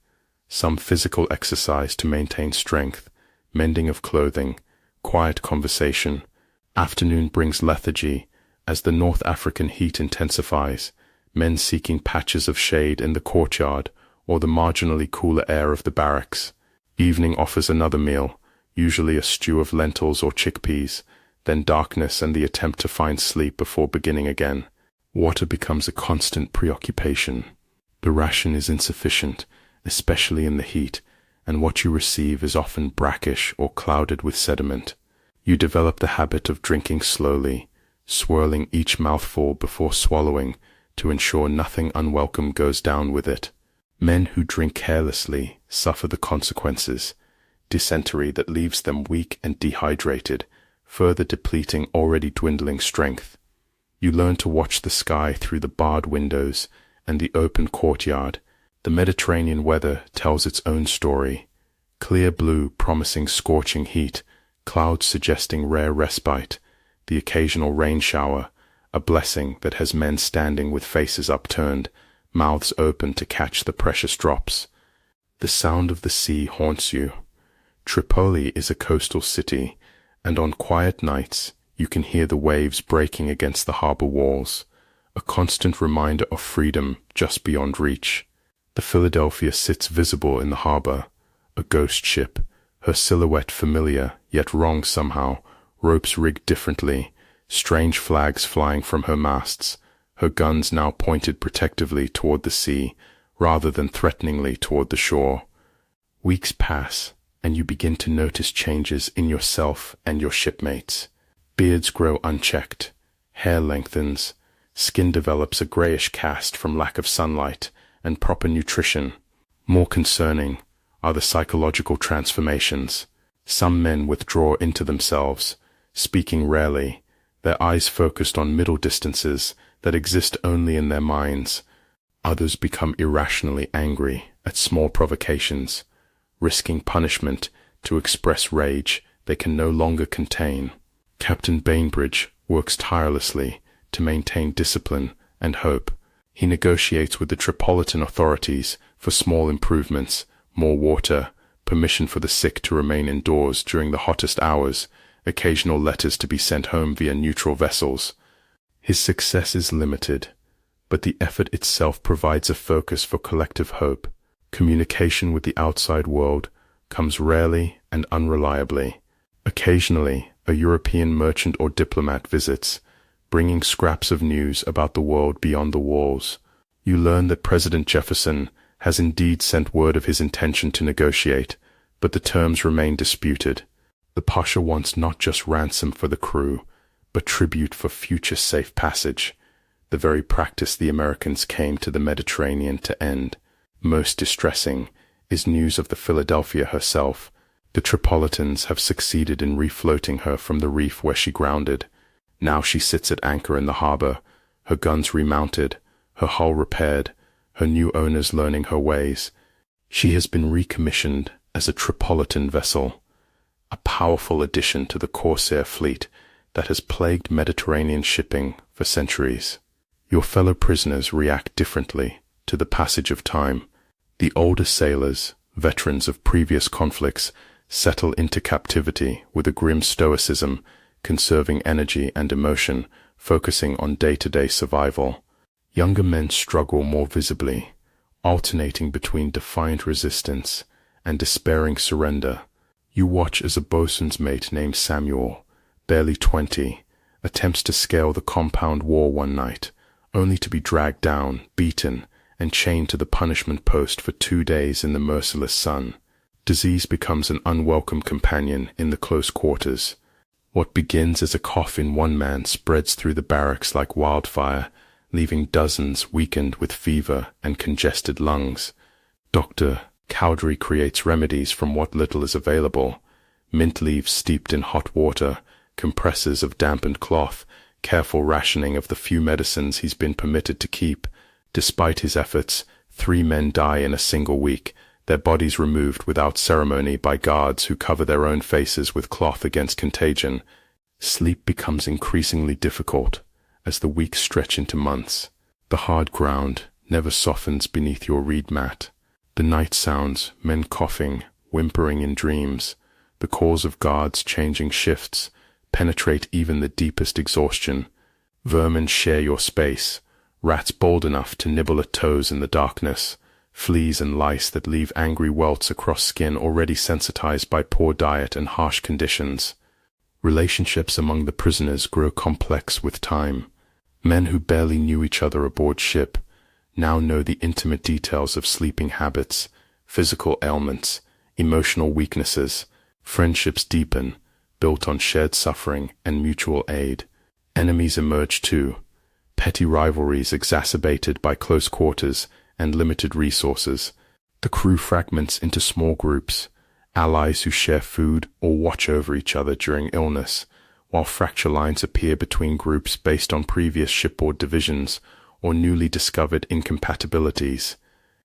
some physical exercise to maintain strength, mending of clothing, quiet conversation. Afternoon brings lethargy as the North African heat intensifies, men seeking patches of shade in the courtyard or the marginally cooler air of the barracks. Evening offers another meal, usually a stew of lentils or chickpeas, then darkness and the attempt to find sleep before beginning again. Water becomes a constant preoccupation. The ration is insufficient, especially in the heat, and what you receive is often brackish or clouded with sediment. You develop the habit of drinking slowly, swirling each mouthful before swallowing to ensure nothing unwelcome goes down with it. Men who drink carelessly suffer the consequences, dysentery that leaves them weak and dehydrated, further depleting already dwindling strength. You learn to watch the sky through the barred windows and the open courtyard. The Mediterranean weather tells its own story. Clear blue promising scorching heat, clouds suggesting rare respite, the occasional rain shower, a blessing that has men standing with faces upturned, mouths open to catch the precious drops. The sound of the sea haunts you. Tripoli is a coastal city, and on quiet nights you can hear the waves breaking against the harbor walls, a constant reminder of freedom just beyond reach. The Philadelphia sits visible in the harbor, a ghost ship, her silhouette familiar, yet wrong somehow, ropes rigged differently, strange flags flying from her masts, her guns now pointed protectively toward the sea rather than threateningly toward the shore. Weeks pass, and you begin to notice changes in yourself and your shipmates. Beards grow unchecked, hair lengthens, skin develops a grayish cast from lack of sunlight and proper nutrition. More concerning are the psychological transformations. Some men withdraw into themselves, speaking rarely, their eyes focused on middle distances that exist only in their minds. Others become irrationally angry at small provocations, risking punishment to express rage they can no longer contain. Captain Bainbridge works tirelessly to maintain discipline and hope. He negotiates with the Tripolitan authorities for small improvements, more water, permission for the sick to remain indoors during the hottest hours, occasional letters to be sent home via neutral vessels. His success is limited, but the effort itself provides a focus for collective hope. Communication with the outside world comes rarely and unreliably. Occasionally, a European merchant or diplomat visits, bringing scraps of news about the world beyond the walls. You learn that President Jefferson has indeed sent word of his intention to negotiate, but the terms remain disputed. The Pasha wants not just ransom for the crew, but tribute for future safe passage, the very practice the Americans came to the Mediterranean to end. Most distressing is news of the Philadelphia herself. The Tripolitans have succeeded in refloating her from the reef where she grounded. Now she sits at anchor in the harbor, her guns remounted, her hull repaired, her new owners learning her ways. She has been recommissioned as a Tripolitan vessel, a powerful addition to the corsair fleet that has plagued Mediterranean shipping for centuries. Your fellow prisoners react differently to the passage of time. The older sailors, veterans of previous conflicts, settle into captivity with a grim stoicism, conserving energy and emotion, focusing on day-to-day survival. Younger men struggle more visibly, alternating between defiant resistance and despairing surrender. You watch as a boatswain's mate named Samuel, barely 20, attempts to scale the compound wall one night, only to be dragged down, beaten, and chained to the punishment post for 2 days in the merciless sun. Disease becomes an unwelcome companion in the close quarters. What begins as a cough in one man spreads through the barracks like wildfire, leaving dozens weakened with fever and congested lungs. Dr. Cowdery creates remedies from what little is available: mint leaves steeped in hot water, compresses of dampened cloth, careful rationing of the few medicines he's been permitted to keep. Despite his efforts, 3 men die in a single week, their bodies removed without ceremony by guards who cover their own faces with cloth against contagion. Sleep becomes increasingly difficult as the weeks stretch into months. The hard ground never softens beneath your reed mat. The night sounds, men coughing, whimpering in dreams, the calls of guards changing shifts, penetrate even the deepest exhaustion. Vermin share your space, rats bold enough to nibble at toes in the darkness, fleas and lice that leave angry welts across skin already sensitized by poor diet and harsh conditions. Relationships among the prisoners grow complex with time. Men who barely knew each other aboard ship now know the intimate details of sleeping habits, physical ailments, emotional weaknesses. Friendships deepen, built on shared suffering and mutual aid. Enemies emerge too, petty rivalries exacerbated by close quarters and limited resources. The crew fragments into small groups, allies who share food or watch over each other during illness, while fracture lines appear between groups based on previous shipboard divisions or newly discovered incompatibilities.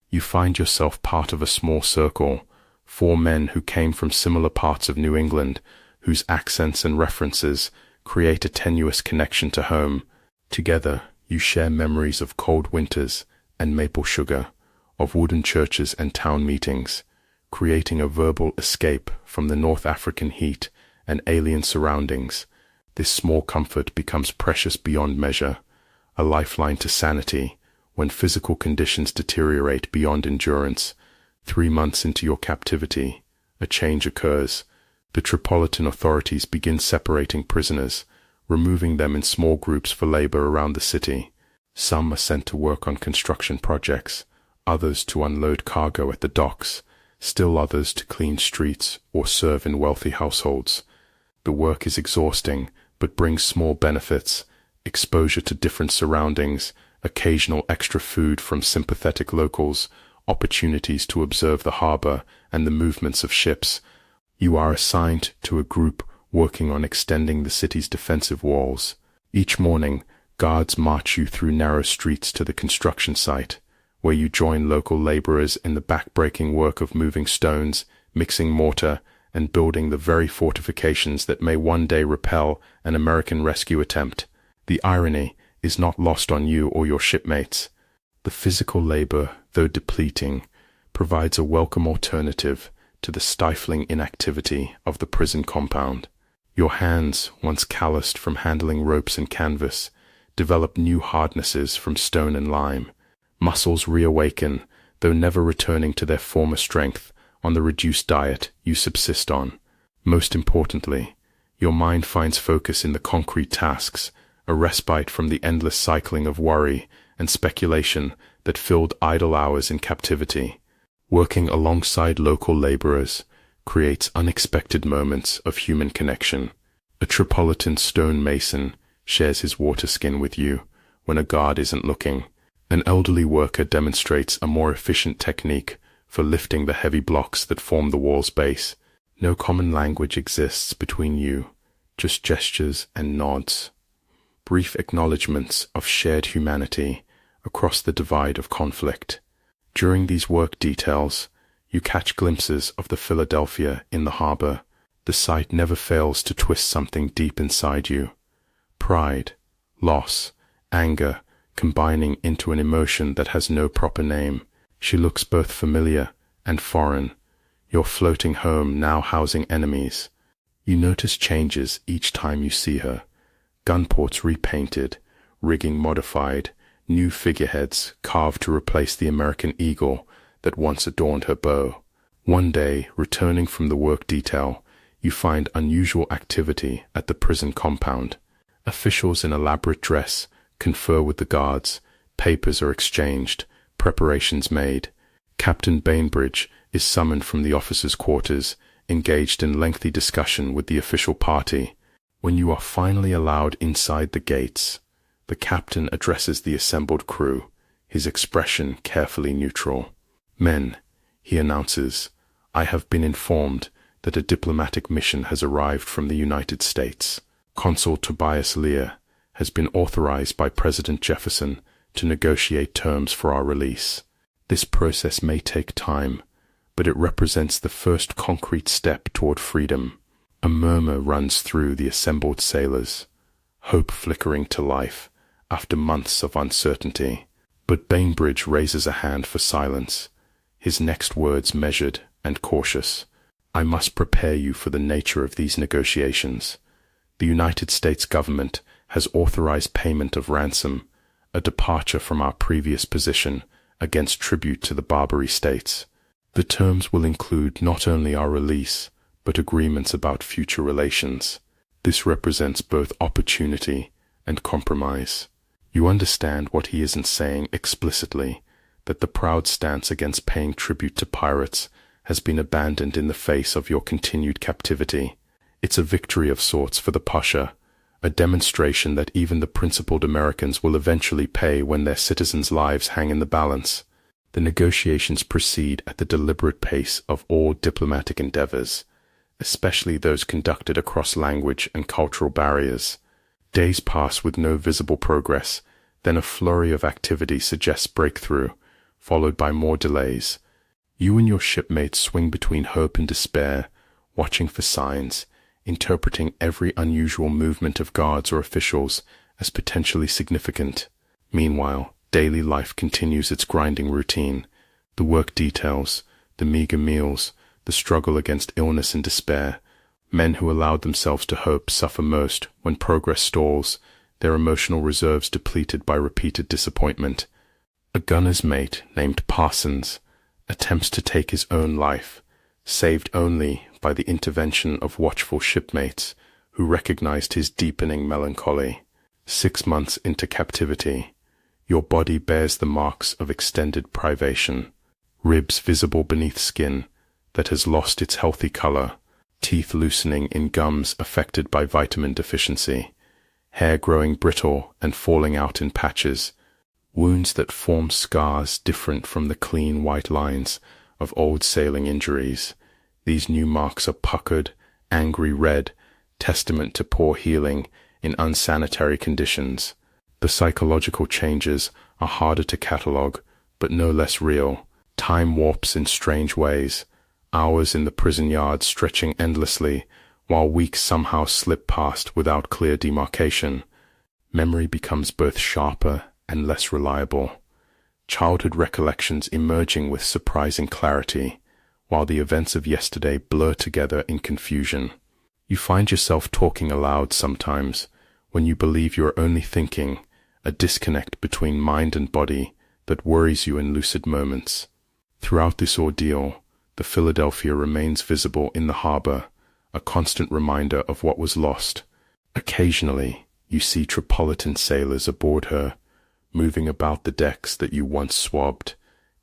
You find yourself part of a small circle, 4 men who came from similar parts of New England, whose accents and references create a tenuous connection to home. Together, you share memories of cold winters and maple sugar, of wooden churches and town meetings, creating a verbal escape from the North African heat and alien surroundings. This small comfort becomes precious beyond measure, a lifeline to sanity when physical conditions deteriorate beyond endurance. 3 months into your captivity, a change occurs. The Tripolitan authorities begin separating prisoners, removing them in small groups for labor around the city. Some are sent to work on construction projects, others to unload cargo at the docks, still others to clean streets or serve in wealthy households. The work is exhausting, but brings small benefits: exposure to different surroundings, occasional extra food from sympathetic locals, opportunities to observe the harbor and the movements of ships. You are assigned to a group working on extending the city's defensive walls. Each morning, guards march you through narrow streets to the construction site, where you join local laborers in the back-breaking work of moving stones, mixing mortar, and building the very fortifications that may one day repel an American rescue attempt. The irony is not lost on you or your shipmates. The physical labor, though depleting, provides a welcome alternative to the stifling inactivity of the prison compound. Your hands, once calloused from handling ropes and canvas, develop new hardnesses from stone and lime. Muscles reawaken, though never returning to their former strength, on the reduced diet you subsist on. Most importantly, your mind finds focus in the concrete tasks, a respite from the endless cycling of worry and speculation that filled idle hours in captivity. Working alongside local laborers creates unexpected moments of human connection. A Tripolitan stonemason shares his water skin with you when a guard isn't looking. An elderly worker demonstrates a more efficient technique for lifting the heavy blocks that form the wall's base. No common language exists between you, just gestures and nods. Brief acknowledgments of shared humanity across the divide of conflict. During these work details, you catch glimpses of the Philadelphia in the harbor. The sight never fails to twist something deep inside you. Pride, loss, anger, combining into an emotion that has no proper name. She looks both familiar and foreign, your floating home now housing enemies. You notice changes each time you see her. Gunports repainted, rigging modified, new figureheads carved to replace the American eagle that once adorned her bow. One day, returning from the work detail, you find unusual activity at the prison compound. Officials in elaborate dress confer with the guards, papers are exchanged, preparations made. Captain Bainbridge is summoned from the officers' quarters, engaged in lengthy discussion with the official party. When you are finally allowed inside the gates, the captain addresses the assembled crew, his expression carefully neutral. "Men," he announces, "I have been informed that a diplomatic mission has arrived from the United States. Consul Tobias Lear has been authorized by President Jefferson to negotiate terms for our release. This process may take time, but it represents the first concrete step toward freedom." A murmur runs through the assembled sailors, hope flickering to life after months of uncertainty. But Bainbridge raises a hand for silence, his next words measured and cautious. "I must prepare you for the nature of these negotiations. The United States government has authorized payment of ransom, a departure from our previous position against tribute to the Barbary states. The terms will include not only our release, but agreements about future relations. This represents both opportunity and compromise." You understand what he isn't saying explicitly, that the proud stance against paying tribute to pirates has been abandoned in the face of your continued captivity. It's a victory of sorts for the Pasha, a demonstration that even the principled Americans will eventually pay when their citizens' lives hang in the balance. The negotiations proceed at the deliberate pace of all diplomatic endeavors, especially those conducted across language and cultural barriers. Days pass with no visible progress, then a flurry of activity suggests breakthrough, followed by more delays. You and your shipmates swing between hope and despair, watching for signs, interpreting every unusual movement of guards or officials as potentially significant. Meanwhile, daily life continues its grinding routine. The work details, the meager meals, the struggle against illness and despair. Men who allowed themselves to hope suffer most when progress stalls, their emotional reserves depleted by repeated disappointment. A gunner's mate named Parsons attempts to take his own life, saved only by the intervention of watchful shipmates who recognized his deepening melancholy. 6 months into captivity, your body bears the marks of extended privation, ribs visible beneath skin that has lost its healthy color, teeth loosening in gums affected by vitamin deficiency, hair growing brittle and falling out in patches, wounds that form scars different from the clean white lines of old sailing injuries. These new marks are puckered, angry red, testament to poor healing in unsanitary conditions. The psychological changes are harder to catalogue, but no less real. Time warps in strange ways, hours in the prison yard stretching endlessly, while weeks somehow slip past without clear demarcation. Memory becomes both sharper and less reliable, childhood recollections emerging with surprising clarity, while the events of yesterday blur together in confusion. You find yourself talking aloud sometimes, when you believe you are only thinking, a disconnect between mind and body that worries you in lucid moments. Throughout this ordeal, the Philadelphia remains visible in the harbor, a constant reminder of what was lost. Occasionally, you see Tripolitan sailors aboard her, moving about the decks that you once swabbed,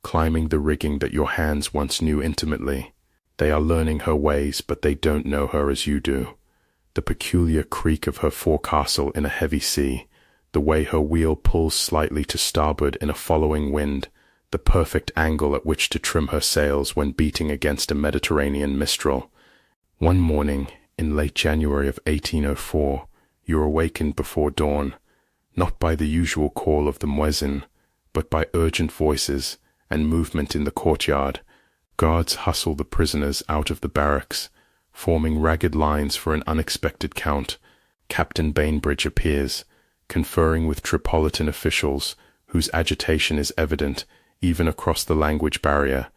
climbing the rigging that your hands once knew intimately. They are learning her ways, but they don't know her as you do. The peculiar creak of her forecastle in a heavy sea, the way her wheel pulls slightly to starboard in a following wind, the perfect angle at which to trim her sails when beating against a Mediterranean mistral. One morning, in late January of 1804, you are awakened before dawn, not by the usual call of the muezzin, but by urgent voices and movement in the courtyard. Guards hustle the prisoners out of the barracks, forming ragged lines for an unexpected count. Captain Bainbridge appears, conferring with Tripolitan officials whose agitation is evident even across the language barrier.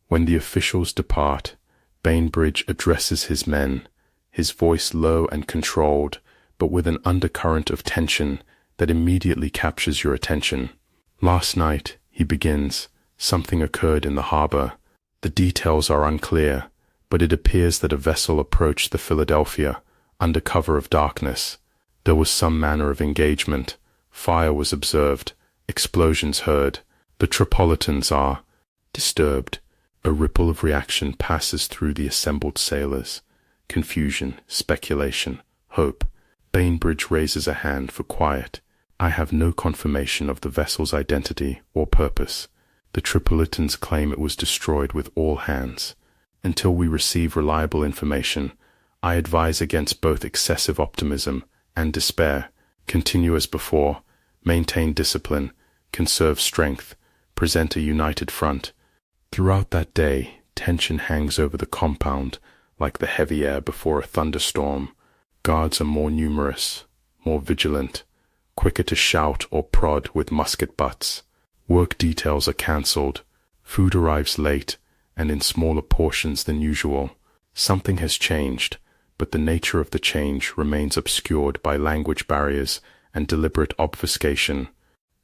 When the officials depart, Bainbridge addresses his men, his voice low and controlled, but with an undercurrent of tension that immediately captures your attention. Last night, he begins, something occurred in the harbor. The details are unclear, but it appears that a vessel approached the Philadelphia under cover of darkness. There was some manner of engagement. Fire was observed, explosions heard. The Tripolitans are disturbed. A ripple of reaction passes through the assembled sailors. Confusion, speculation, hope. Bainbridge raises a hand for quiet. I have no confirmation of the vessel's identity or purpose. The Tripolitans claim it was destroyed with all hands. Until we receive reliable information, I advise against both excessive optimism and despair. Continue as before, maintain discipline, conserve strength, present a united front. Throughout that day, tension hangs over the compound like the heavy air before a thunderstorm. Guards are more numerous, more vigilant, quicker to shout or prod with musket butts. Work details are cancelled, food arrives late and in smaller portions than usual. Something has changed, but the nature of the change remains obscured by language barriers and deliberate obfuscation.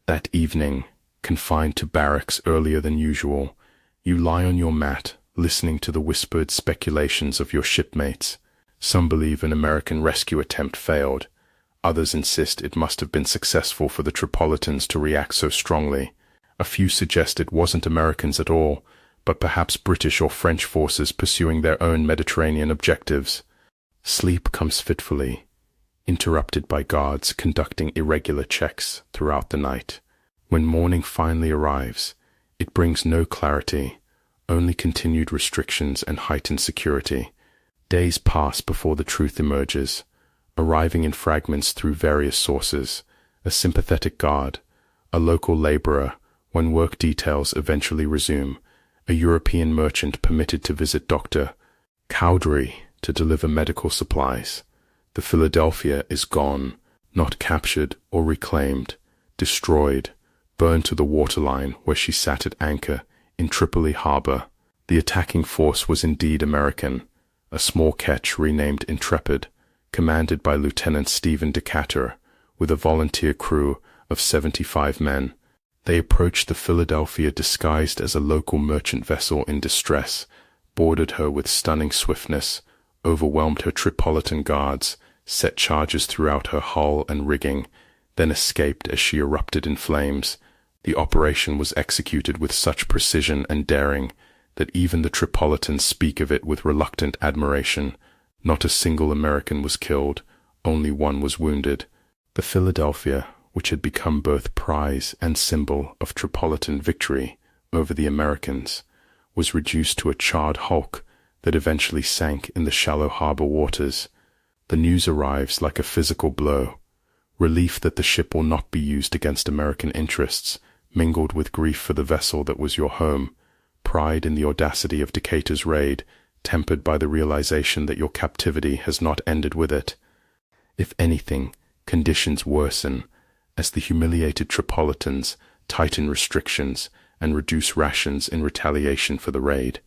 That evening, confined to barracks earlier than usual, you lie on your mat, listening to the whispered speculations of your shipmates. Some believe an American rescue attempt failed. Others insist it must have been successful for the Tripolitans to react so strongly. A few suggest it wasn't Americans at all, but perhaps British or French forces pursuing their own Mediterranean objectives. Sleep comes fitfully, interrupted by guards conducting irregular checks throughout the night. When morning finally arrives, it brings no clarity, only continued restrictions and heightened security. Days pass before the truth emerges, arriving in fragments through various sources: a sympathetic guard, a local laborer when work details eventually resume, a European merchant permitted to visit Dr. Cowdery to deliver medical supplies. The Philadelphia is gone, not captured or reclaimed, destroyed, burned to the waterline where she sat at anchor in Tripoli harbor. The attacking force was indeed American, a small ketch renamed Intrepid, commanded by Lieutenant Stephen Decatur, with a volunteer crew of 75 men. They approached the Philadelphia disguised as a local merchant vessel in distress, boarded her with stunning swiftness, overwhelmed her Tripolitan guards, set charges throughout her hull and rigging, then escaped as she erupted in flames. The operation was executed with such precision and daring that even the Tripolitans speak of it with reluctant admiration. Not a single American was killed, only one was wounded. The Philadelphia, which had become both prize and symbol of Tripolitan victory over the Americans, was reduced to a charred hulk that eventually sank in the shallow harbor waters. The news arrives like a physical blow. Relief that the ship will not be used against American interests, mingled with grief for the vessel that was your home, pride in the audacity of Decatur's raid, tempered by the realization that your captivity has not ended with it. If anything, conditions worsen, as the humiliated Tripolitans tighten restrictions and reduce rations in retaliation for the raid.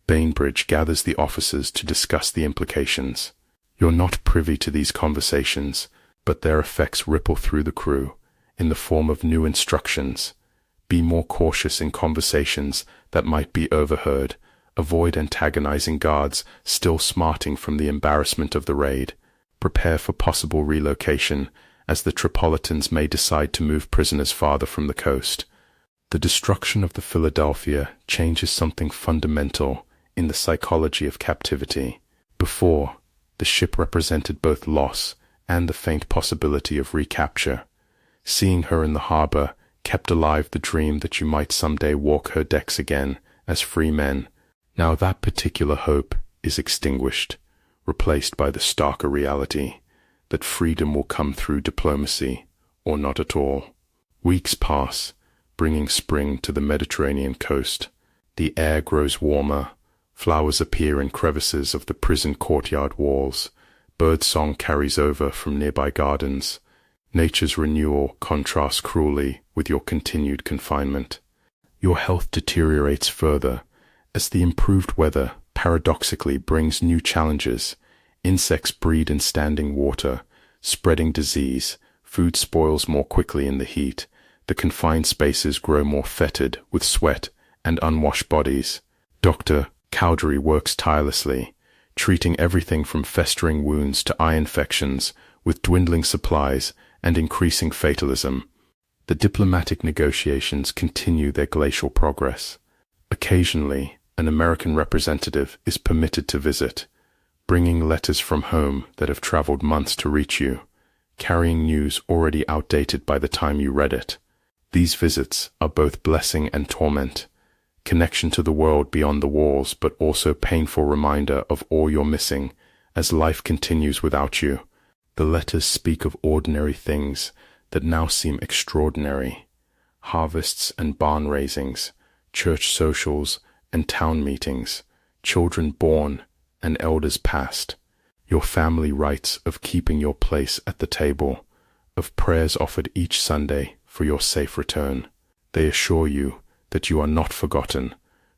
Bainbridge gathers the officers to discuss the implications. You're not privy to these conversations, but their effects ripple through the crew in the form of new instructions. Be more cautious in conversations that might be overheard. Avoid antagonizing guards still smarting from the embarrassment of the raid. Prepare for possible relocation, as the Tripolitans may decide to move prisoners farther from the coast. The destruction of the Philadelphia changes something fundamental in the psychology of captivity. Before, the ship represented both loss and the faint possibility of recapture. Seeing her in the harbor kept alive the dream that you might someday walk her decks again as free men. Now that particular hope is extinguished, replaced by the starker reality that freedom will come through diplomacy or not at all. Weeks pass, bringing spring to the Mediterranean coast. The air grows warmer, flowers appear in crevices of the prison courtyard walls, birdsong carries over from nearby gardens. Nature's renewal contrasts cruelly with your continued confinement. Your health deteriorates further, as the improved weather paradoxically brings new challenges. Insects breed in standing water, spreading disease. Food spoils more quickly in the heat. The confined spaces grow more fetid with sweat and unwashed bodies. Dr. Cowdery works tirelessly, treating everything from festering wounds to eye infections, with dwindling supplies and increasing fatalism. The diplomatic negotiations continue their glacial progress. Occasionally, an American representative is permitted to visit, bringing letters from home that have traveled months to reach you, carrying news already outdated by the time you read it. These visits are both blessing and torment, connection to the world beyond the walls, but also painful reminder of all you're missing as life continues without you. The letters speak of ordinary things that now seem extraordinary: harvests and barn raisings, church socials and town meetings, children born and elders passed. Your family writes of keeping your place at the table, of prayers offered each Sunday for your safe return. They assure you that you are not forgotten,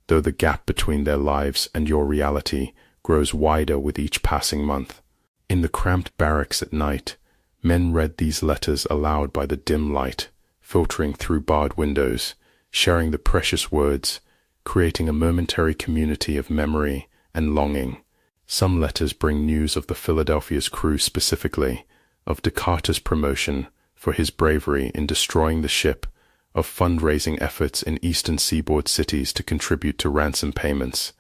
though the gap between their lives and your reality grows wider with each passing month. In the cramped barracks at night, men read these letters aloud by the dim light, filtering through barred windows, sharing the precious words, creating a momentary community of memory and longing. Some letters bring news of the Philadelphia's crew specifically, of Decatur's promotion for his bravery in destroying the ship, of fundraising efforts in eastern seaboard cities to contribute to ransom payments,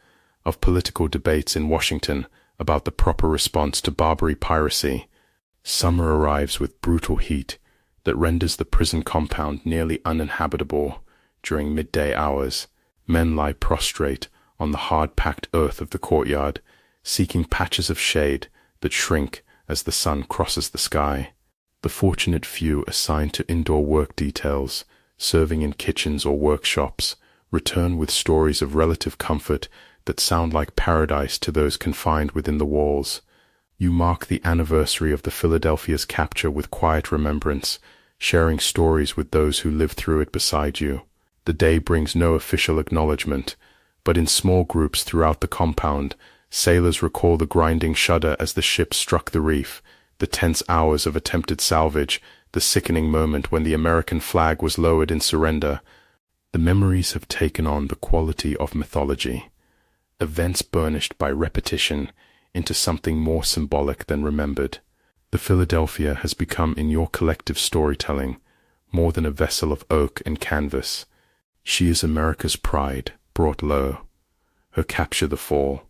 of political debates in Washington about the proper response to Barbary piracy. Summer arrives with brutal heat that renders the prison compound nearly uninhabitable. During midday hours, men lie prostrate on the hard-packed earth of the courtyard, seeking patches of shade that shrink as the sun crosses the sky. The fortunate few assigned to indoor work details, serving in kitchens or workshops, return with stories of relative comfort that sound like paradise to those confined within the walls. You mark the anniversary of the Philadelphia's capture with quiet remembrance, sharing stories with those who lived through it beside you. The day brings no official acknowledgement, but in small groups throughout the compound, sailors recall the grinding shudder as the ship struck the reef, the tense hours of attempted salvage, the sickening moment when the American flag was lowered in surrender. The memories have taken on the quality of mythology, events burnished by repetition into something more symbolic than remembered. The Philadelphia has become in your collective storytelling more than a vessel of oak and canvas. She is America's pride, brought low, her capture the fall,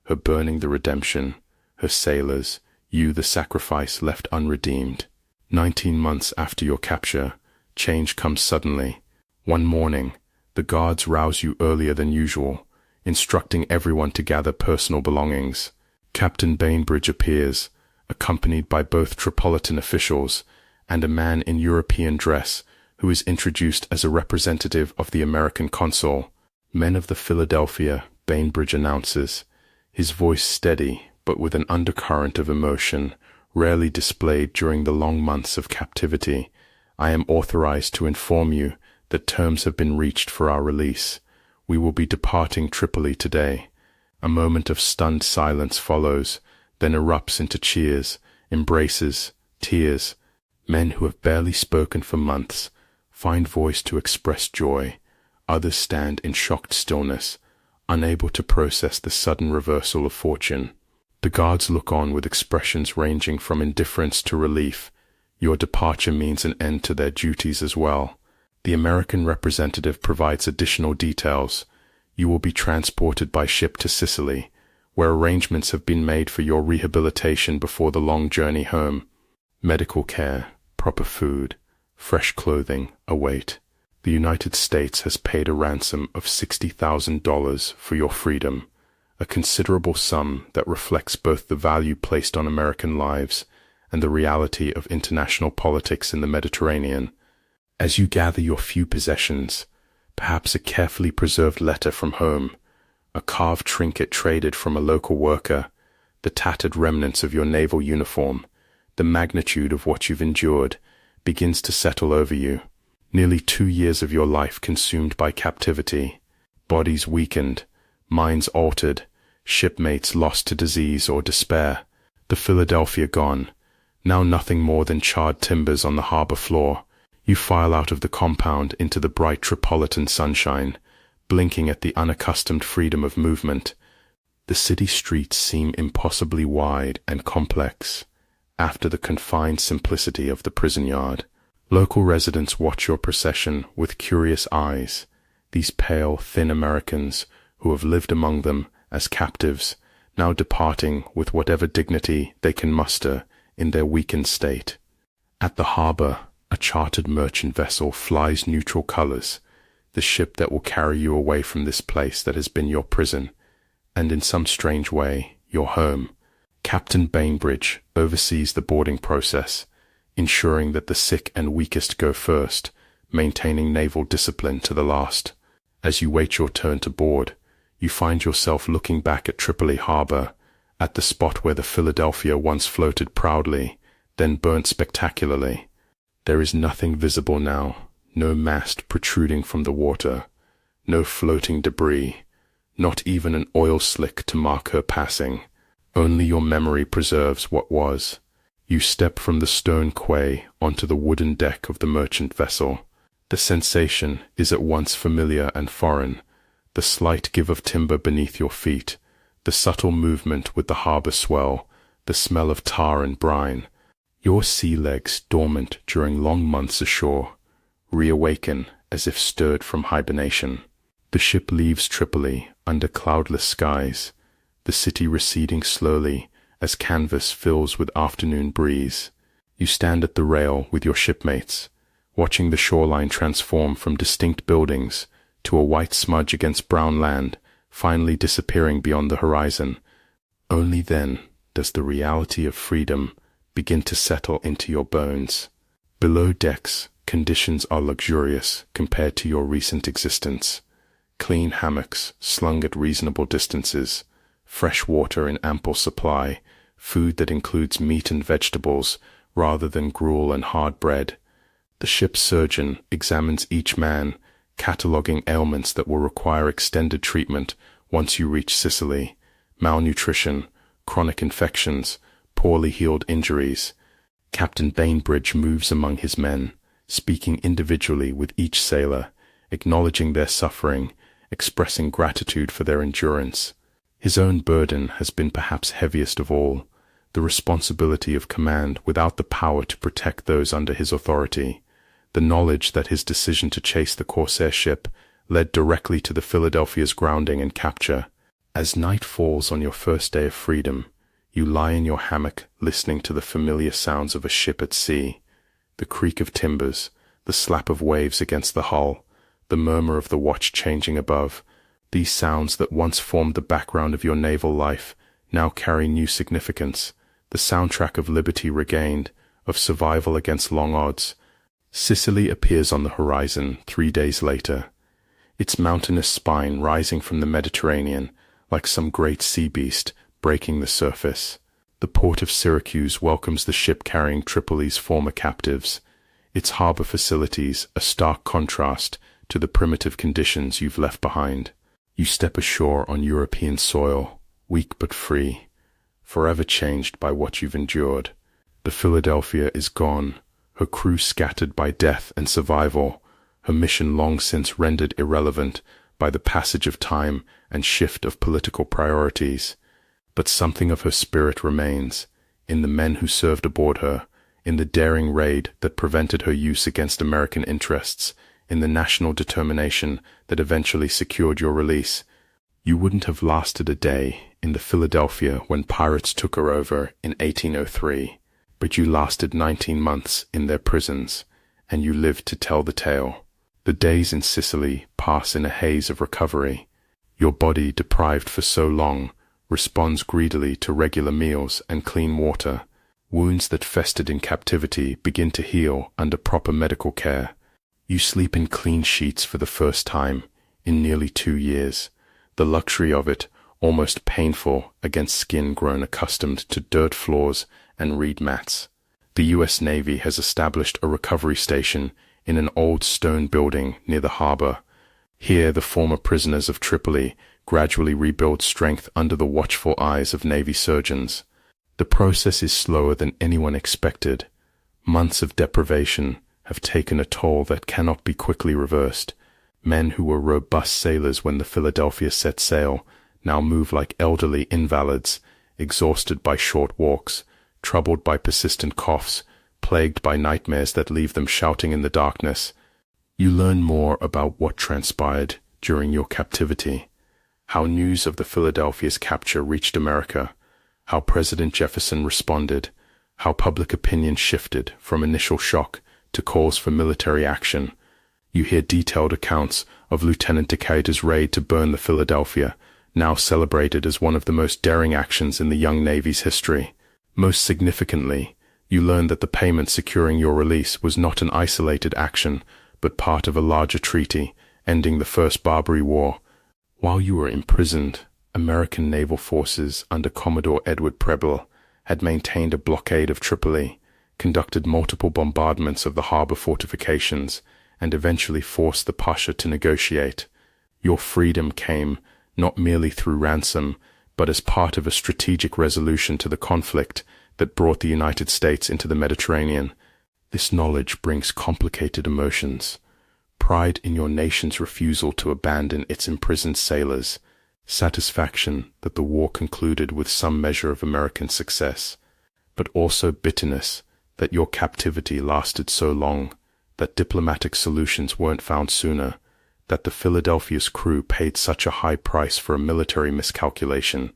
her burning the redemption, her sailors, you the sacrifice left unredeemed. 19 months after your capture, change comes suddenly. One morning, the guards rouse you earlier than usual, instructing everyone to gather personal belongings. Captain Bainbridge appears, accompanied by both Tripolitan officials and a man in European dress who is introduced as a representative of the American consul. "Men of the Philadelphia," Bainbridge announces, his voice steady but with an undercurrent of emotion rarely displayed during the long months of captivity. "I am authorized to inform you that terms have been reached for our release. We will be departing Tripoli today." A moment of stunned silence follows, then erupts into cheers, embraces, tears. Men who have barely spoken for months find voice to express joy. Others stand in shocked stillness, unable to process the sudden reversal of fortune. The guards look on with expressions ranging from indifference to relief. Your departure means an end to their duties as well. The American representative provides additional details. You will be transported by ship to Sicily, where arrangements have been made for your rehabilitation before the long journey home. Medical care, proper food, fresh clothing await. The United States has paid a ransom of $60,000 for your freedom, a considerable sum that reflects both the value placed on American lives and the reality of international politics in the Mediterranean. As you gather your few possessions, perhaps a carefully preserved letter from home, a carved trinket traded from a local worker, the tattered remnants of your naval uniform, the magnitude of what you've endured begins to settle over you. Nearly 2 years of your life consumed by captivity, bodies weakened, minds altered, shipmates lost to disease or despair, the Philadelphia gone, now nothing more than charred timbers on the harbor floor. You file out of the compound into the bright Tripolitan sunshine, blinking at the unaccustomed freedom of movement. The city streets seem impossibly wide and complex, after the confined simplicity of the prison yard. Local residents watch your procession with curious eyes, these pale, thin Americans who have lived among them as captives, now departing with whatever dignity they can muster in their weakened state. At the harbor, a chartered merchant vessel flies neutral colors, the ship that will carry you away from this place that has been your prison, and in some strange way, your home. Captain Bainbridge oversees the boarding process, ensuring that the sick and weakest go first, maintaining naval discipline to the last. As you wait your turn to board, you find yourself looking back at Tripoli harbor, at the spot where the Philadelphia once floated proudly, then burnt spectacularly. There is nothing visible now, no mast protruding from the water, no floating debris, not even an oil slick to mark her passing. Only your memory preserves what was. You step from the stone quay onto the wooden deck of the merchant vessel. The sensation is at once familiar and foreign, the slight give of timber beneath your feet, the subtle movement with the harbor swell, the smell of tar and brine. Your sea legs, dormant during long months ashore, reawaken as if stirred from hibernation. The ship leaves Tripoli under cloudless skies, the city receding slowly as canvas fills with afternoon breeze. You stand at the rail with your shipmates, watching the shoreline transform from distinct buildings to a white smudge against brown land, finally disappearing beyond the horizon. Only then does the reality of freedom begin to settle into your bones. Below decks, conditions are luxurious compared to your recent existence. Clean hammocks slung at reasonable distances, fresh water in ample supply, food that includes meat and vegetables rather than gruel and hard bread. The ship's surgeon examines each man, cataloging ailments that will require extended treatment once you reach Sicily: malnutrition, chronic infections, poorly healed injuries. Captain Bainbridge moves among his men, speaking individually with each sailor, acknowledging their suffering, expressing gratitude for their endurance. His own burden has been perhaps heaviest of all, the responsibility of command without the power to protect those under his authority, the knowledge that his decision to chase the corsair ship led directly to the Philadelphia's grounding and capture. As night falls on your first day of freedom, you lie in your hammock listening to the familiar sounds of a ship at sea, the creak of timbers, the slap of waves against the hull, the murmur of the watch changing above. These sounds that once formed the background of your naval life now carry new significance, the soundtrack of liberty regained, of survival against long odds. Sicily appears on the horizon 3 days later, its mountainous spine rising from the Mediterranean like some great sea beast breaking the surface. The port of Syracuse welcomes the ship carrying Tripoli's former captives, its harbor facilities a stark contrast to the primitive conditions you've left behind. You step ashore on European soil, weak but free, forever changed by what you've endured. The Philadelphia is gone, her crew scattered by death and survival, her mission long since rendered irrelevant by the passage of time and shift of political priorities. But something of her spirit remains, in the men who served aboard her, in the daring raid that prevented her use against American interests, in the national determination that eventually secured your release. You wouldn't have lasted a day in the Philadelphia when pirates took her over in 1803, but you lasted 19 months in their prisons, and you lived to tell the tale. The days in Sicily pass in a haze of recovery. Your body, deprived for so long, responds greedily to regular meals and clean water. Wounds that festered in captivity begin to heal under proper medical care. You sleep in clean sheets for the first time in nearly 2 years, the luxury of it almost painful against skin grown accustomed to dirt floors and reed mats. The U.S. Navy has established a recovery station in an old stone building near the harbor. Here the former prisoners of Tripoli gradually rebuild strength under the watchful eyes of Navy surgeons. The process is slower than anyone expected. Months of deprivation have taken a toll that cannot be quickly reversed. Men who were robust sailors when the Philadelphia set sail now move like elderly invalids, exhausted by short walks, troubled by persistent coughs, plagued by nightmares that leave them shouting in the darkness. You learn more about what transpired during your captivity, how news of the Philadelphia's capture reached America, how President Jefferson responded, how public opinion shifted from initial shock to calls for military action. You hear detailed accounts of Lieutenant Decatur's raid to burn the Philadelphia, now celebrated as one of the most daring actions in the young Navy's history. Most significantly, you learn that the payment securing your release was not an isolated action, but part of a larger treaty, ending the First Barbary War. While you were imprisoned, American naval forces under Commodore Edward Preble had maintained a blockade of Tripoli, conducted multiple bombardments of the harbor fortifications, and eventually forced the Pasha to negotiate. Your freedom came not merely through ransom, but as part of a strategic resolution to the conflict that brought the United States into the Mediterranean. This knowledge brings complicated emotions. Pride in your nation's refusal to abandon its imprisoned sailors, satisfaction that the war concluded with some measure of American success, but also bitterness that your captivity lasted so long, that diplomatic solutions weren't found sooner, that the Philadelphia's crew paid such a high price for a military miscalculation.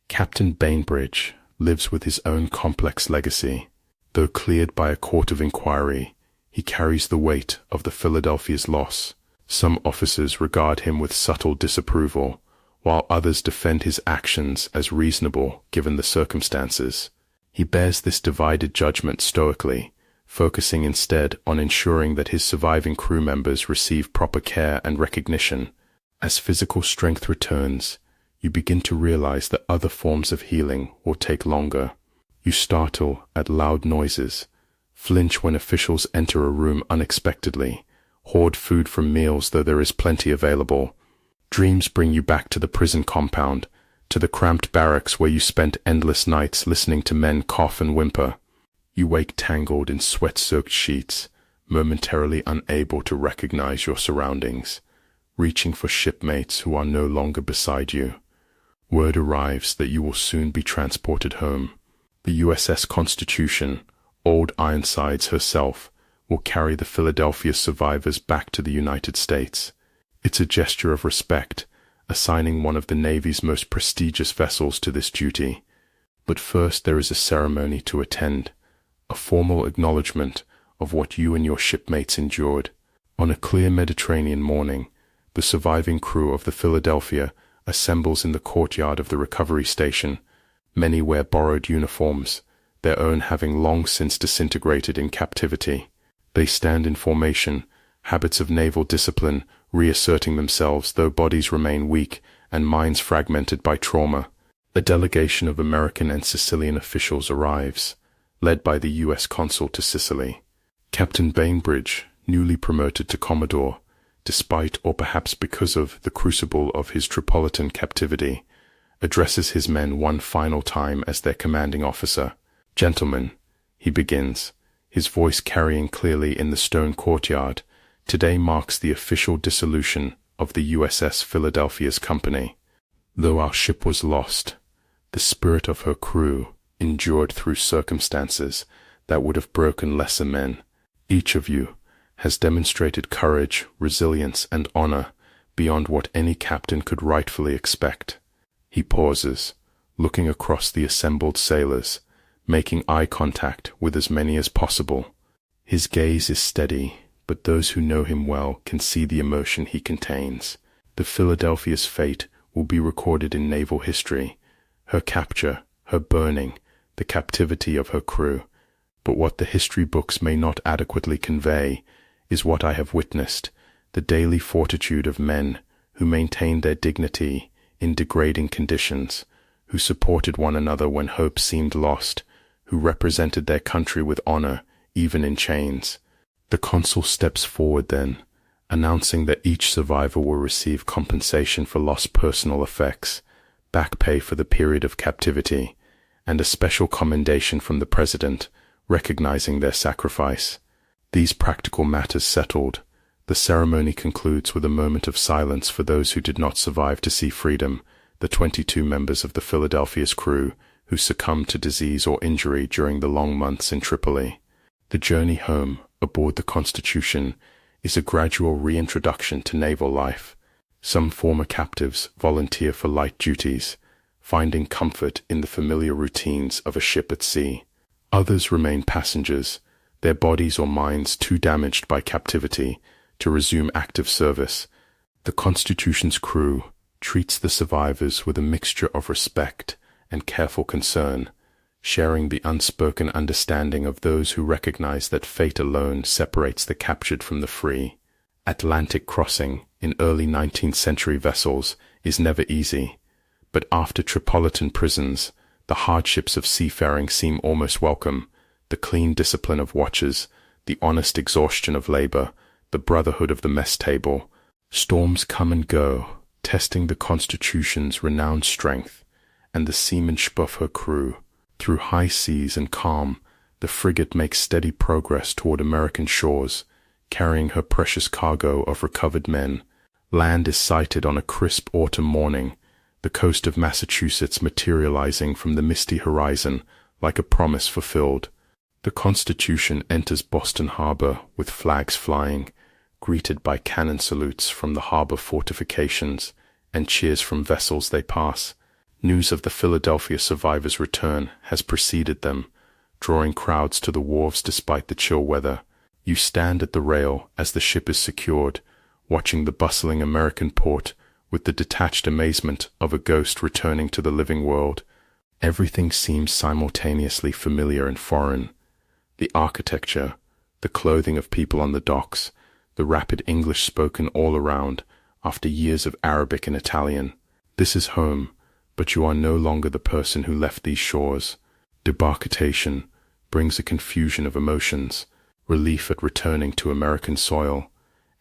Captain Bainbridge lives with his own complex legacy. Though cleared by a court of inquiry, he carries the weight of the Philadelphia's loss. Some officers regard him with subtle disapproval, while others defend his actions as reasonable given the circumstances. He bears this divided judgment stoically, focusing instead on ensuring that his surviving crew members receive proper care and recognition. As physical strength returns, you begin to realize that other forms of healing will take longer. You startle at loud noises, flinch when officials enter a room unexpectedly, hoard food from meals though there is plenty available. Dreams bring you back to the prison compound, to the cramped barracks where you spent endless nights listening to men cough and whimper. You wake tangled in sweat-soaked sheets, momentarily unable to recognize your surroundings, reaching for shipmates who are no longer beside you. Word arrives that you will soon be transported home. The USS Constitution, old Ironsides herself, will carry the Philadelphia survivors back to the United States. It's a gesture of respect, assigning one of the Navy's most prestigious vessels to this duty. But first there is a ceremony to attend, a formal acknowledgement of what you and your shipmates endured. On a clear Mediterranean morning, the surviving crew of the Philadelphia assembles in the courtyard of the recovery station. Many wear borrowed uniforms, their own having long since disintegrated in captivity. They stand in formation, habits of naval discipline reasserting themselves though bodies remain weak and minds fragmented by trauma. A delegation of American and Sicilian officials arrives, led by the U.S. consul to Sicily. Captain Bainbridge, newly promoted to Commodore, despite or perhaps because of the crucible of his Tripolitan captivity, addresses his men one final time as their commanding officer. "Gentlemen," he begins, his voice carrying clearly in the stone courtyard, "today marks the official dissolution of the USS Philadelphia's company. Though our ship was lost, the spirit of her crew endured through circumstances that would have broken lesser men. Each of you has demonstrated courage, resilience, and honor beyond what any captain could rightfully expect." He pauses, looking across the assembled sailors, making eye contact with as many as possible. His gaze is steady, but those who know him well can see the emotion he contains. The Philadelphia's fate will be recorded in naval history, her capture, her burning, the captivity of her crew. But what the history books may not adequately convey is what I have witnessed, the daily fortitude of men who maintained their dignity in degrading conditions, who supported one another when hope seemed lost, who represented their country with honor, even in chains. The consul steps forward then, announcing that each survivor will receive compensation for lost personal effects, back pay for the period of captivity, and a special commendation from the president, recognizing their sacrifice. These practical matters settled, the ceremony concludes with a moment of silence for those who did not survive to see freedom, the 22 members of the Philadelphia's crew who succumbed to disease or injury during the long months in Tripoli. The journey home, aboard the Constitution, is a gradual reintroduction to naval life. Some former captives volunteer for light duties, finding comfort in the familiar routines of a ship at sea. Others remain passengers, their bodies or minds too damaged by captivity to resume active service. The Constitution's crew treats the survivors with a mixture of respect and careful concern, sharing the unspoken understanding of those who recognize that fate alone separates the captured from the free. Atlantic crossing in early 19th century vessels is never easy, but after Tripolitan prisons, the hardships of seafaring seem almost welcome. The clean discipline of watchers, the honest exhaustion of labor, the brotherhood of the mess table. Storms come and go, testing the Constitution's renowned strength and the seamanship of her crew. Through high seas and calm, the frigate makes steady progress toward American shores, carrying her precious cargo of recovered men. Land is sighted on a crisp autumn morning, the coast of Massachusetts materializing from the misty horizon like a promise fulfilled. The Constitution enters Boston Harbor with flags flying, greeted by cannon salutes from the harbor fortifications and cheers from vessels they pass. News of the Philadelphia survivors' return has preceded them, drawing crowds to the wharves despite the chill weather. You stand at the rail as the ship is secured, watching the bustling American port with the detached amazement of a ghost returning to the living world. Everything seems simultaneously familiar and foreign. The architecture, the clothing of people on the docks, the rapid English spoken all around after years of Arabic and Italian. This is home, but you are no longer the person who left these shores. Debarkation brings a confusion of emotions, relief at returning to American soil,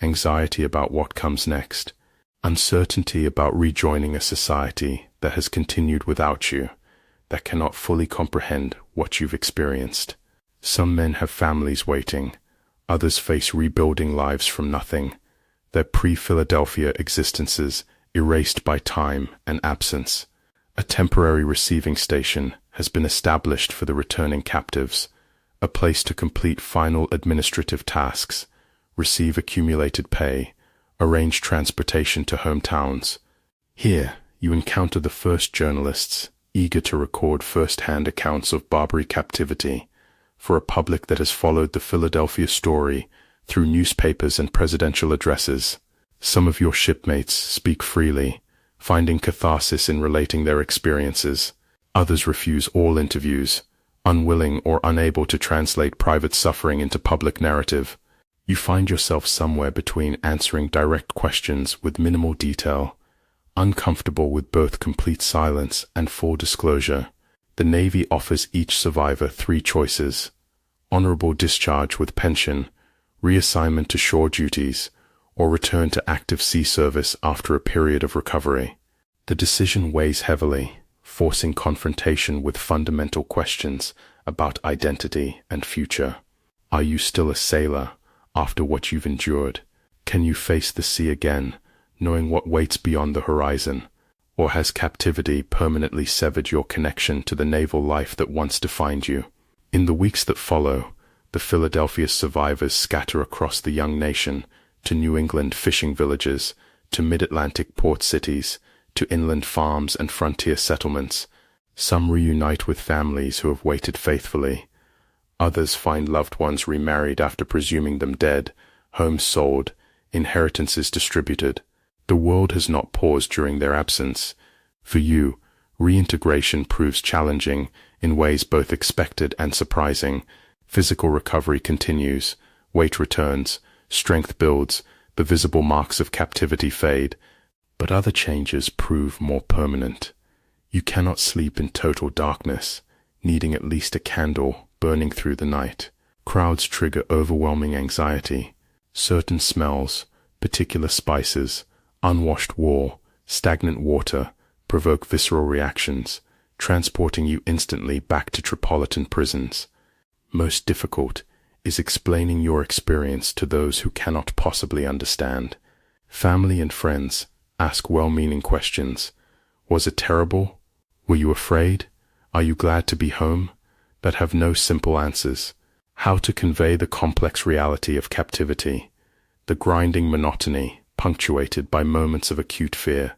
anxiety about what comes next, uncertainty about rejoining a society that has continued without you, that cannot fully comprehend what you've experienced. Some men have families waiting, others face rebuilding lives from nothing, their pre-Philadelphia existences erased by time and absence. A temporary receiving station has been established for the returning captives, a place to complete final administrative tasks, receive accumulated pay, arrange transportation to hometowns. Here, you encounter the first journalists, eager to record first-hand accounts of Barbary captivity, for a public that has followed the Philadelphia story through newspapers and presidential addresses. Some of your shipmates speak freely, finding catharsis in relating their experiences. Others refuse all interviews, unwilling or unable to translate private suffering into public narrative. You find yourself somewhere between answering direct questions with minimal detail, uncomfortable with both complete silence and full disclosure. The Navy offers each survivor 3 choices: honorable discharge with pension, reassignment to shore duties, or return to active sea service after a period of recovery. The decision weighs heavily, forcing confrontation with fundamental questions about identity and future. Are you still a sailor after what you've endured? Can you face the sea again, knowing what waits beyond the horizon? Or has captivity permanently severed your connection to the naval life that once defined you? In the weeks that follow, the Philadelphia survivors scatter across the young nation, to New England fishing villages, to mid-Atlantic port cities, to inland farms and frontier settlements. Some reunite with families who have waited faithfully. Others find loved ones remarried after presuming them dead, homes sold, inheritances distributed. The world has not paused during their absence. For you, reintegration proves challenging in ways both expected and surprising. Physical recovery continues, weight returns, strength builds, the visible marks of captivity fade. But other changes prove more permanent. You cannot sleep in total darkness, needing at least a candle burning through the night. Crowds trigger overwhelming anxiety. Certain smells, particular spices, unwashed wool, stagnant water, provoke visceral reactions, transporting you instantly back to Tripolitan prisons. Most difficult is explaining your experience to those who cannot possibly understand. Family and friends ask well-meaning questions. Was it terrible? Were you afraid? Are you glad to be home? That have no simple answers. How to convey the complex reality of captivity, the grinding monotony punctuated by moments of acute fear,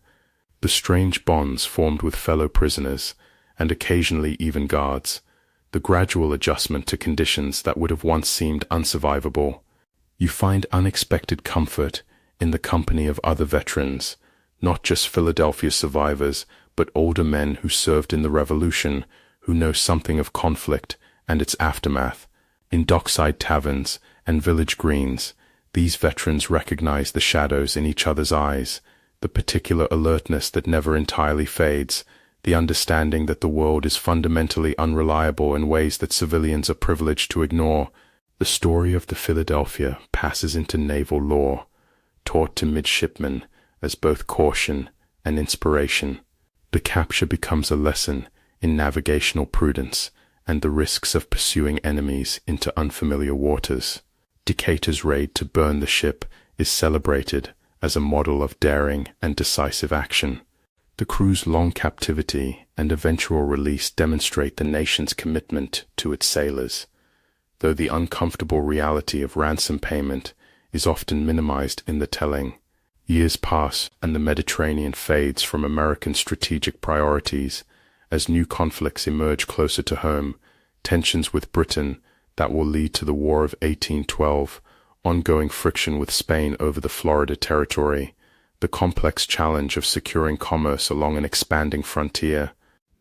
the strange bonds formed with fellow prisoners, and occasionally even guards, the gradual adjustment to conditions that would have once seemed unsurvivable. You find unexpected comfort in the company of other veterans, not just Philadelphia survivors, but older men who served in the Revolution, who know something of conflict and its aftermath. In dockside taverns and village greens, these veterans recognize the shadows in each other's eyes, the particular alertness that never entirely fades, the understanding that the world is fundamentally unreliable in ways that civilians are privileged to ignore. The story of the Philadelphia passes into naval lore, taught to midshipmen as both caution and inspiration. The capture becomes a lesson in navigational prudence and the risks of pursuing enemies into unfamiliar waters. Decatur's raid to burn the ship is celebrated as a model of daring and decisive action. The crew's long captivity and eventual release demonstrate the nation's commitment to its sailors, though the uncomfortable reality of ransom payment is often minimized in the telling. Years pass and the Mediterranean fades from American strategic priorities as new conflicts emerge closer to home, tensions with Britain that will lead to the War of 1812, ongoing friction with Spain over the Florida territory, the complex challenge of securing commerce along an expanding frontier.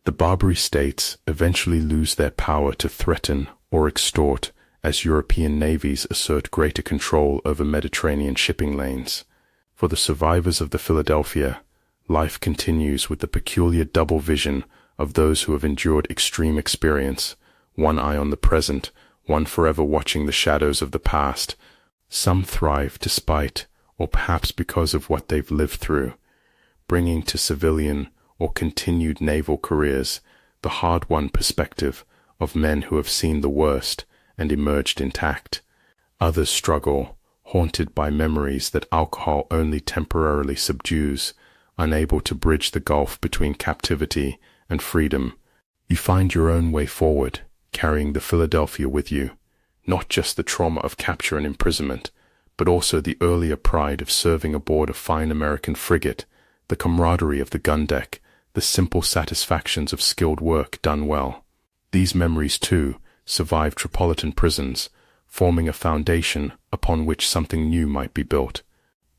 The Barbary states eventually lose their power to threaten or extort as European navies assert greater control over Mediterranean shipping lanes. For the survivors of the Philadelphia, life continues with the peculiar double vision of those who have endured extreme experience, one eye on the present, one forever watching the shadows of the past. Some thrive despite, or perhaps because of what they've lived through, bringing to civilian or continued naval careers the hard-won perspective of men who have seen the worst and emerged intact. Others struggle, haunted by memories that alcohol only temporarily subdues, unable to bridge the gulf between captivity and freedom. You find your own way forward, carrying the Philadelphia with you, not just the trauma of capture and imprisonment, but also the earlier pride of serving aboard a fine American frigate, the camaraderie of the gun deck, the simple satisfactions of skilled work done well. These memories, too, survive Tripolitan prisons, forming a foundation upon which something new might be built.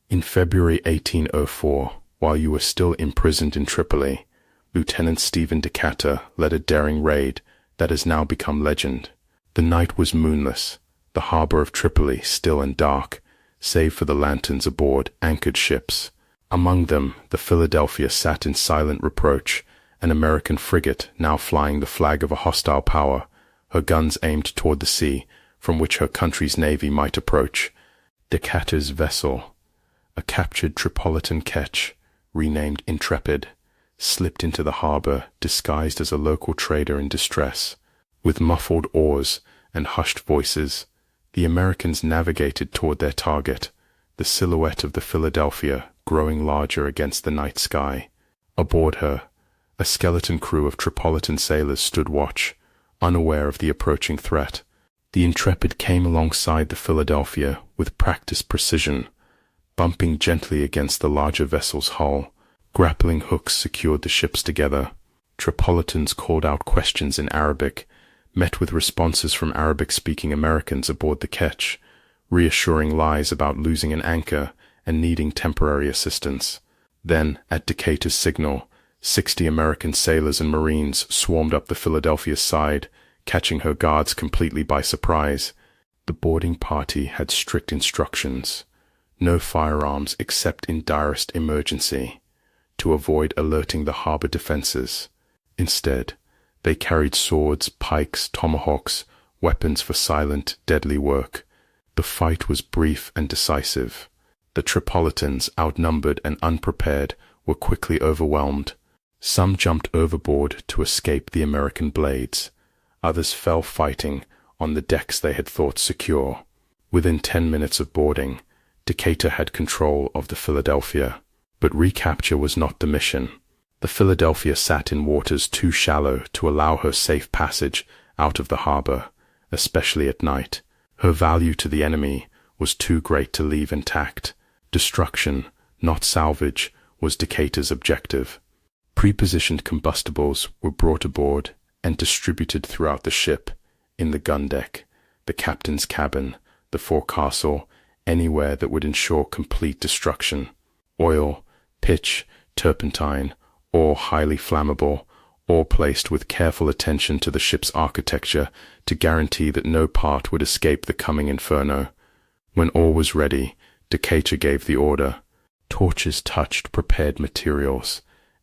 In February 1804, while you were still imprisoned in Tripoli, Lieutenant Stephen Decatur led a daring raid that has now become legend. The night was moonless, the harbor of Tripoli still and dark, save for the lanterns aboard anchored ships. Among them, the Philadelphia sat in silent reproach, an American frigate now flying the flag of a hostile power, her guns aimed toward the sea, from which her country's navy might approach. Decatur's vessel, a captured Tripolitan ketch, renamed Intrepid, slipped into the harbor disguised as a local trader in distress. With muffled oars and hushed voices, the Americans navigated toward their target, the silhouette of the Philadelphia growing larger against the night sky. Aboard her, a skeleton crew of Tripolitan sailors stood watch, unaware of the approaching threat. The Intrepid came alongside the Philadelphia with practiced precision, bumping gently against the larger vessel's hull. Grappling hooks secured the ships together. Tripolitans called out questions in Arabic, met with responses from Arabic-speaking Americans aboard the ketch, reassuring lies about losing an anchor and needing temporary assistance. Then, at Decatur's signal, 60 American sailors and Marines swarmed up the Philadelphia's side, catching her guards completely by surprise. The boarding party had strict instructions: no firearms except in direst emergency, to avoid alerting the harbor defenses. Instead, they carried swords, pikes, tomahawks, weapons for silent, deadly work. The fight was brief and decisive. The Tripolitans, outnumbered and unprepared, were quickly overwhelmed. Some jumped overboard to escape the American blades. Others fell fighting on the decks they had thought secure. Within 10 minutes of boarding, Decatur had control of the Philadelphia. But recapture was not the mission. The Philadelphia sat in waters too shallow to allow her safe passage out of the harbor, especially at night. Her value to the enemy was too great to leave intact. Destruction, not salvage, was Decatur's objective. Prepositioned combustibles were brought aboard and distributed throughout the ship, in the gun deck, the captain's cabin, the forecastle, anywhere that would ensure complete destruction. Oil, pitch, turpentine, all highly flammable, all placed with careful attention to the ship's architecture to guarantee that no part would escape the coming inferno. When all was ready, Decatur gave the order. Torches touched prepared materials,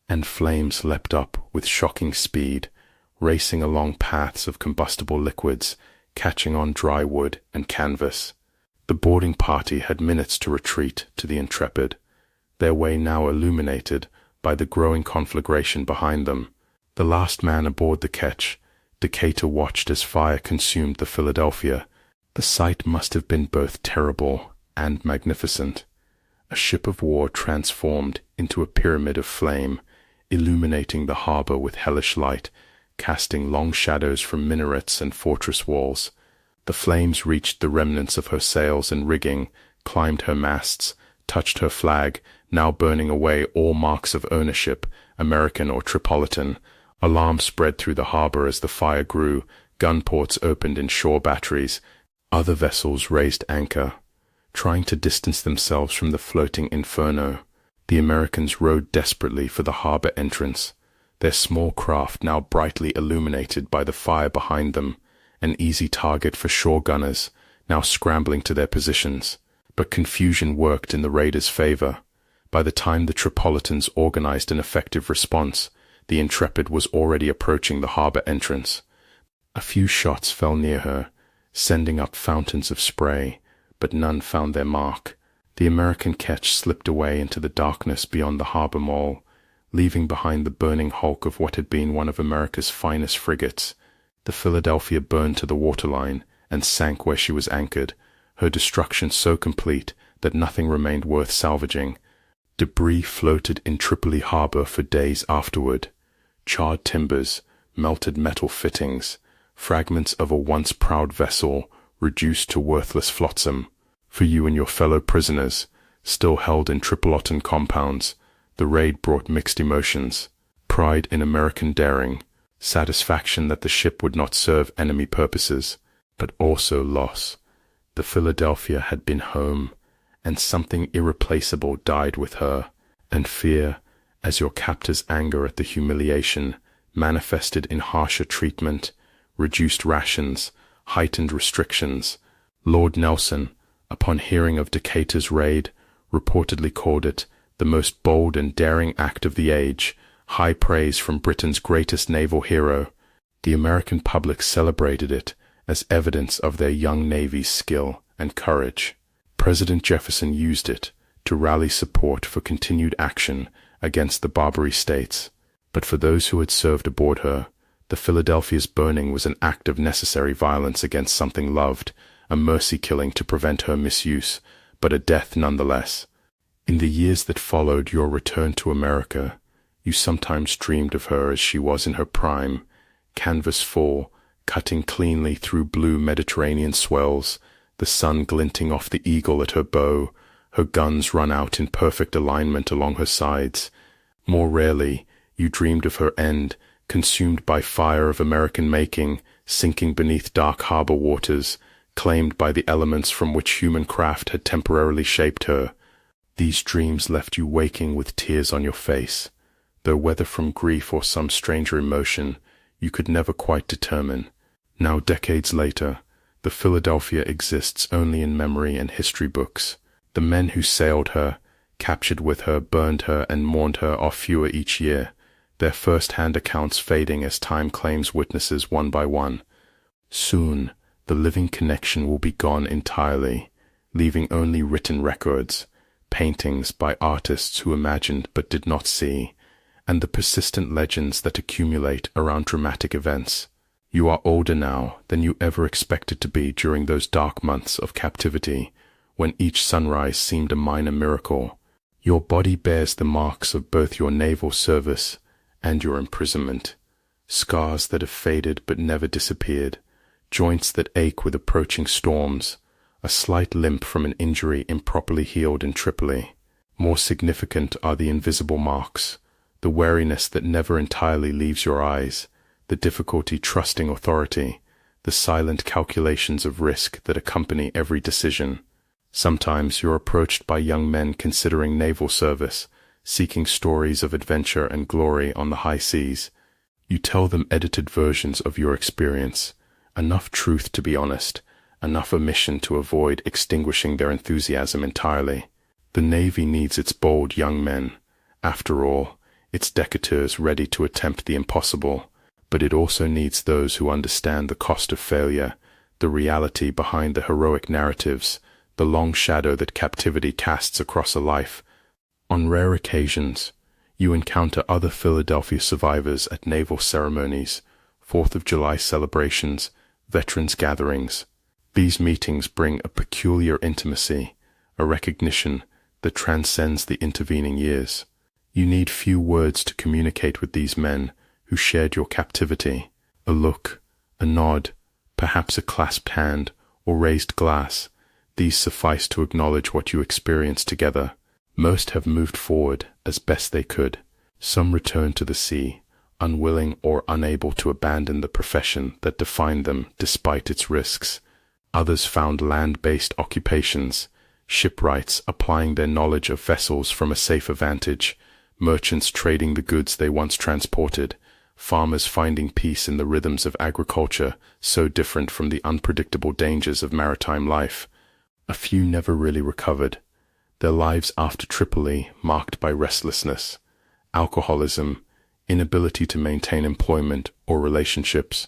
and flames leapt up with shocking speed, racing along paths of combustible liquids, catching on dry wood and canvas. The boarding party had minutes to retreat to the Intrepid, their way now illuminated by the growing conflagration behind them. The last man aboard the ketch, Decatur watched as fire consumed the Philadelphia. The sight must have been both terrible and magnificent. A ship of war transformed into a pyramid of flame, illuminating the harbor with hellish light, casting long shadows from minarets and fortress walls. The flames reached the remnants of her sails and rigging, climbed her masts, touched her flag, now burning away all marks of ownership, American or Tripolitan. Alarm spread through the harbor as the fire grew. Gun ports opened in shore batteries. Other vessels raised anchor, trying to distance themselves from the floating inferno. The Americans rowed desperately for the harbor entrance, their small craft now brightly illuminated by the fire behind them, an easy target for shore gunners, now scrambling to their positions. But confusion worked in the raiders' favor. By the time the Tripolitans organized an effective response, the Intrepid was already approaching the harbor entrance. A few shots fell near her, sending up fountains of spray, but none found their mark. The American ketch slipped away into the darkness beyond the harbor mole, leaving behind the burning hulk of what had been one of America's finest frigates. The Philadelphia burned to the waterline and sank where she was anchored, her destruction so complete that nothing remained worth salvaging. Debris floated in Tripoli harbor for days afterward. Charred timbers, melted metal fittings, fragments of a once proud vessel reduced to worthless flotsam. For you and your fellow prisoners, still held in Tripolitan compounds, the raid brought mixed emotions: pride in American daring, satisfaction that the ship would not serve enemy purposes, but also loss. The Philadelphia had been home, and something irreplaceable died with her, and fear, as your captor's anger at the humiliation manifested in harsher treatment, reduced rations, heightened restrictions. Lord Nelson, upon hearing of Decatur's raid, reportedly called it the most bold and daring act of the age, high praise from Britain's greatest naval hero. The American public celebrated it as evidence of their young Navy's skill and courage. President Jefferson used it to rally support for continued action against the Barbary States. But for those who had served aboard her, the Philadelphia's burning was an act of necessary violence against something loved, a mercy killing to prevent her misuse, but a death nonetheless. In the years that followed your return to America, you sometimes dreamed of her as she was in her prime, canvas full, cutting cleanly through blue Mediterranean swells, the sun glinting off the eagle at her bow, her guns run out in perfect alignment along her sides. More rarely, you dreamed of her end, consumed by fire of American making, sinking beneath dark harbor waters, claimed by the elements from which human craft had temporarily shaped her. These dreams left you waking with tears on your face, though whether from grief or some stranger emotion, you could never quite determine. Now, decades later, the Philadelphia exists only in memory and history books. The men who sailed her, captured with her, burned her, and mourned her are fewer each year, their first-hand accounts fading as time claims witnesses one by one. Soon, the living connection will be gone entirely, leaving only written records, paintings by artists who imagined but did not see, and the persistent legends that accumulate around dramatic events. You are older now than you ever expected to be during those dark months of captivity, when each sunrise seemed a minor miracle. Your body bears the marks of both your naval service and your imprisonment, scars that have faded but never disappeared, joints that ache with approaching storms, a slight limp from an injury improperly healed in Tripoli. More significant are the invisible marks, the wariness that never entirely leaves your eyes, the difficulty trusting authority, the silent calculations of risk that accompany every decision. Sometimes you're approached by young men considering naval service, seeking stories of adventure and glory on the high seas. You tell them edited versions of your experience, enough truth to be honest, enough omission to avoid extinguishing their enthusiasm entirely. The Navy needs its bold young men, after all, its decateurs ready to attempt the impossible, but it also needs those who understand the cost of failure, the reality behind the heroic narratives, the long shadow that captivity casts across a life. On rare occasions, you encounter other Philadelphia survivors at naval ceremonies, 4th of July celebrations, veterans gatherings. These meetings bring a peculiar intimacy, a recognition that transcends the intervening years. You need few words to communicate with these men who shared your captivity. A look, a nod, perhaps a clasped hand or raised glass, these suffice to acknowledge what you experienced together. Most have moved forward as best they could. Some returned to the sea, unwilling or unable to abandon the profession that defined them despite its risks. Others found land-based occupations, shipwrights applying their knowledge of vessels from a safer vantage, merchants trading the goods they once transported, farmers finding peace in the rhythms of agriculture so different from the unpredictable dangers of maritime life. A few never really recovered, their lives after Tripoli marked by restlessness, alcoholism, inability to maintain employment or relationships.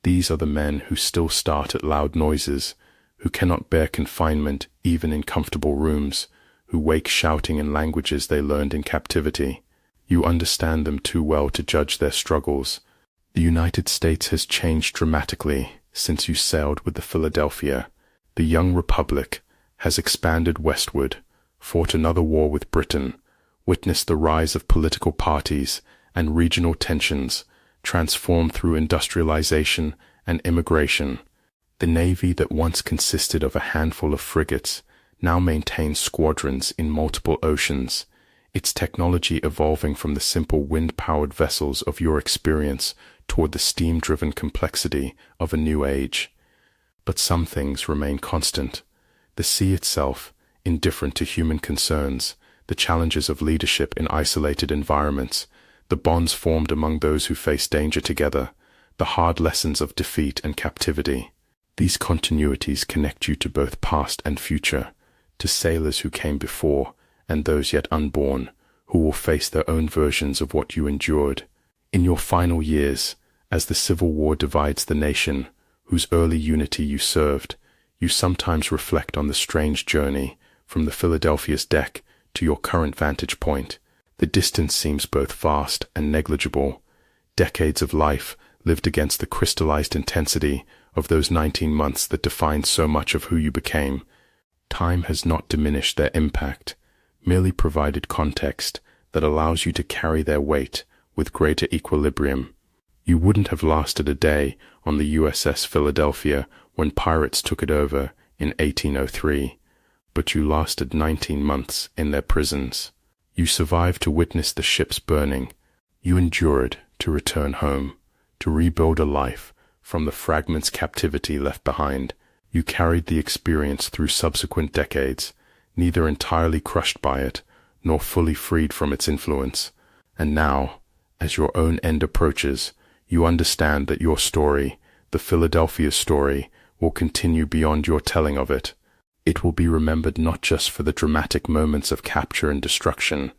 These are the men who still start at loud noises, who cannot bear confinement even in comfortable rooms, who wake shouting in languages they learned in captivity. You understand them too well to judge their struggles. The United States has changed dramatically since you sailed with the Philadelphia. The young republic has expanded westward, fought another war with Britain, witnessed the rise of political parties and regional tensions, transformed through industrialization and immigration. The Navy that once consisted of a handful of frigates now maintains squadrons in multiple oceans, its technology evolving from the simple wind-powered vessels of your experience toward the steam-driven complexity of a new age. But some things remain constant. The sea itself, indifferent to human concerns, the challenges of leadership in isolated environments, the bonds formed among those who face danger together, the hard lessons of defeat and captivity. These continuities connect you to both past and future, to sailors who came before and those yet unborn, who will face their own versions of what you endured. In your final years, as the Civil War divides the nation, whose early unity you served, you sometimes reflect on the strange journey from the Philadelphia's deck to your current vantage point. The distance seems both vast and negligible. Decades of life lived against the crystallized intensity of those 19 months that defined so much of who you became. Time has not diminished their impact, merely provided context that allows you to carry their weight with greater equilibrium. You wouldn't have lasted a day on the USS Philadelphia when pirates took it over in 1803, but you lasted 19 months in their prisons. You survived to witness the ships burning. You endured to return home, to rebuild a life from the fragments captivity left behind. You carried the experience through subsequent decades, neither entirely crushed by it, nor fully freed from its influence. And now, as your own end approaches, you understand that your story, the Philadelphia story, will continue beyond your telling of it. It will be remembered not just for the dramatic moments of capture and destruction,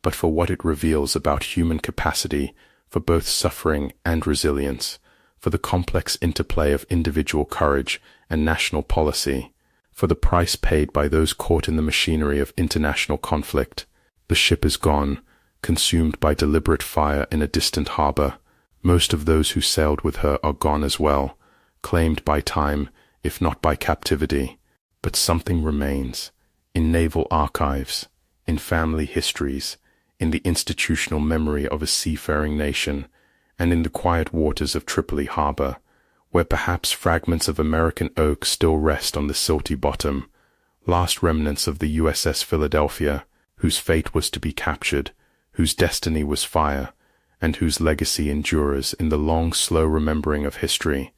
but for what it reveals about human capacity for both suffering and resilience, for the complex interplay of individual courage and national policy, for the price paid by those caught in the machinery of international conflict. The ship is gone, consumed by deliberate fire in a distant harbor. Most of those who sailed with her are gone as well, claimed by time, if not by captivity. But something remains, in naval archives, in family histories, in the institutional memory of a seafaring nation, and in the quiet waters of Tripoli harbor, where perhaps fragments of American oak still rest on the silty bottom, last remnants of the USS Philadelphia, whose fate was to be captured, whose destiny was fire, and whose legacy endures in the long, slow remembering of history.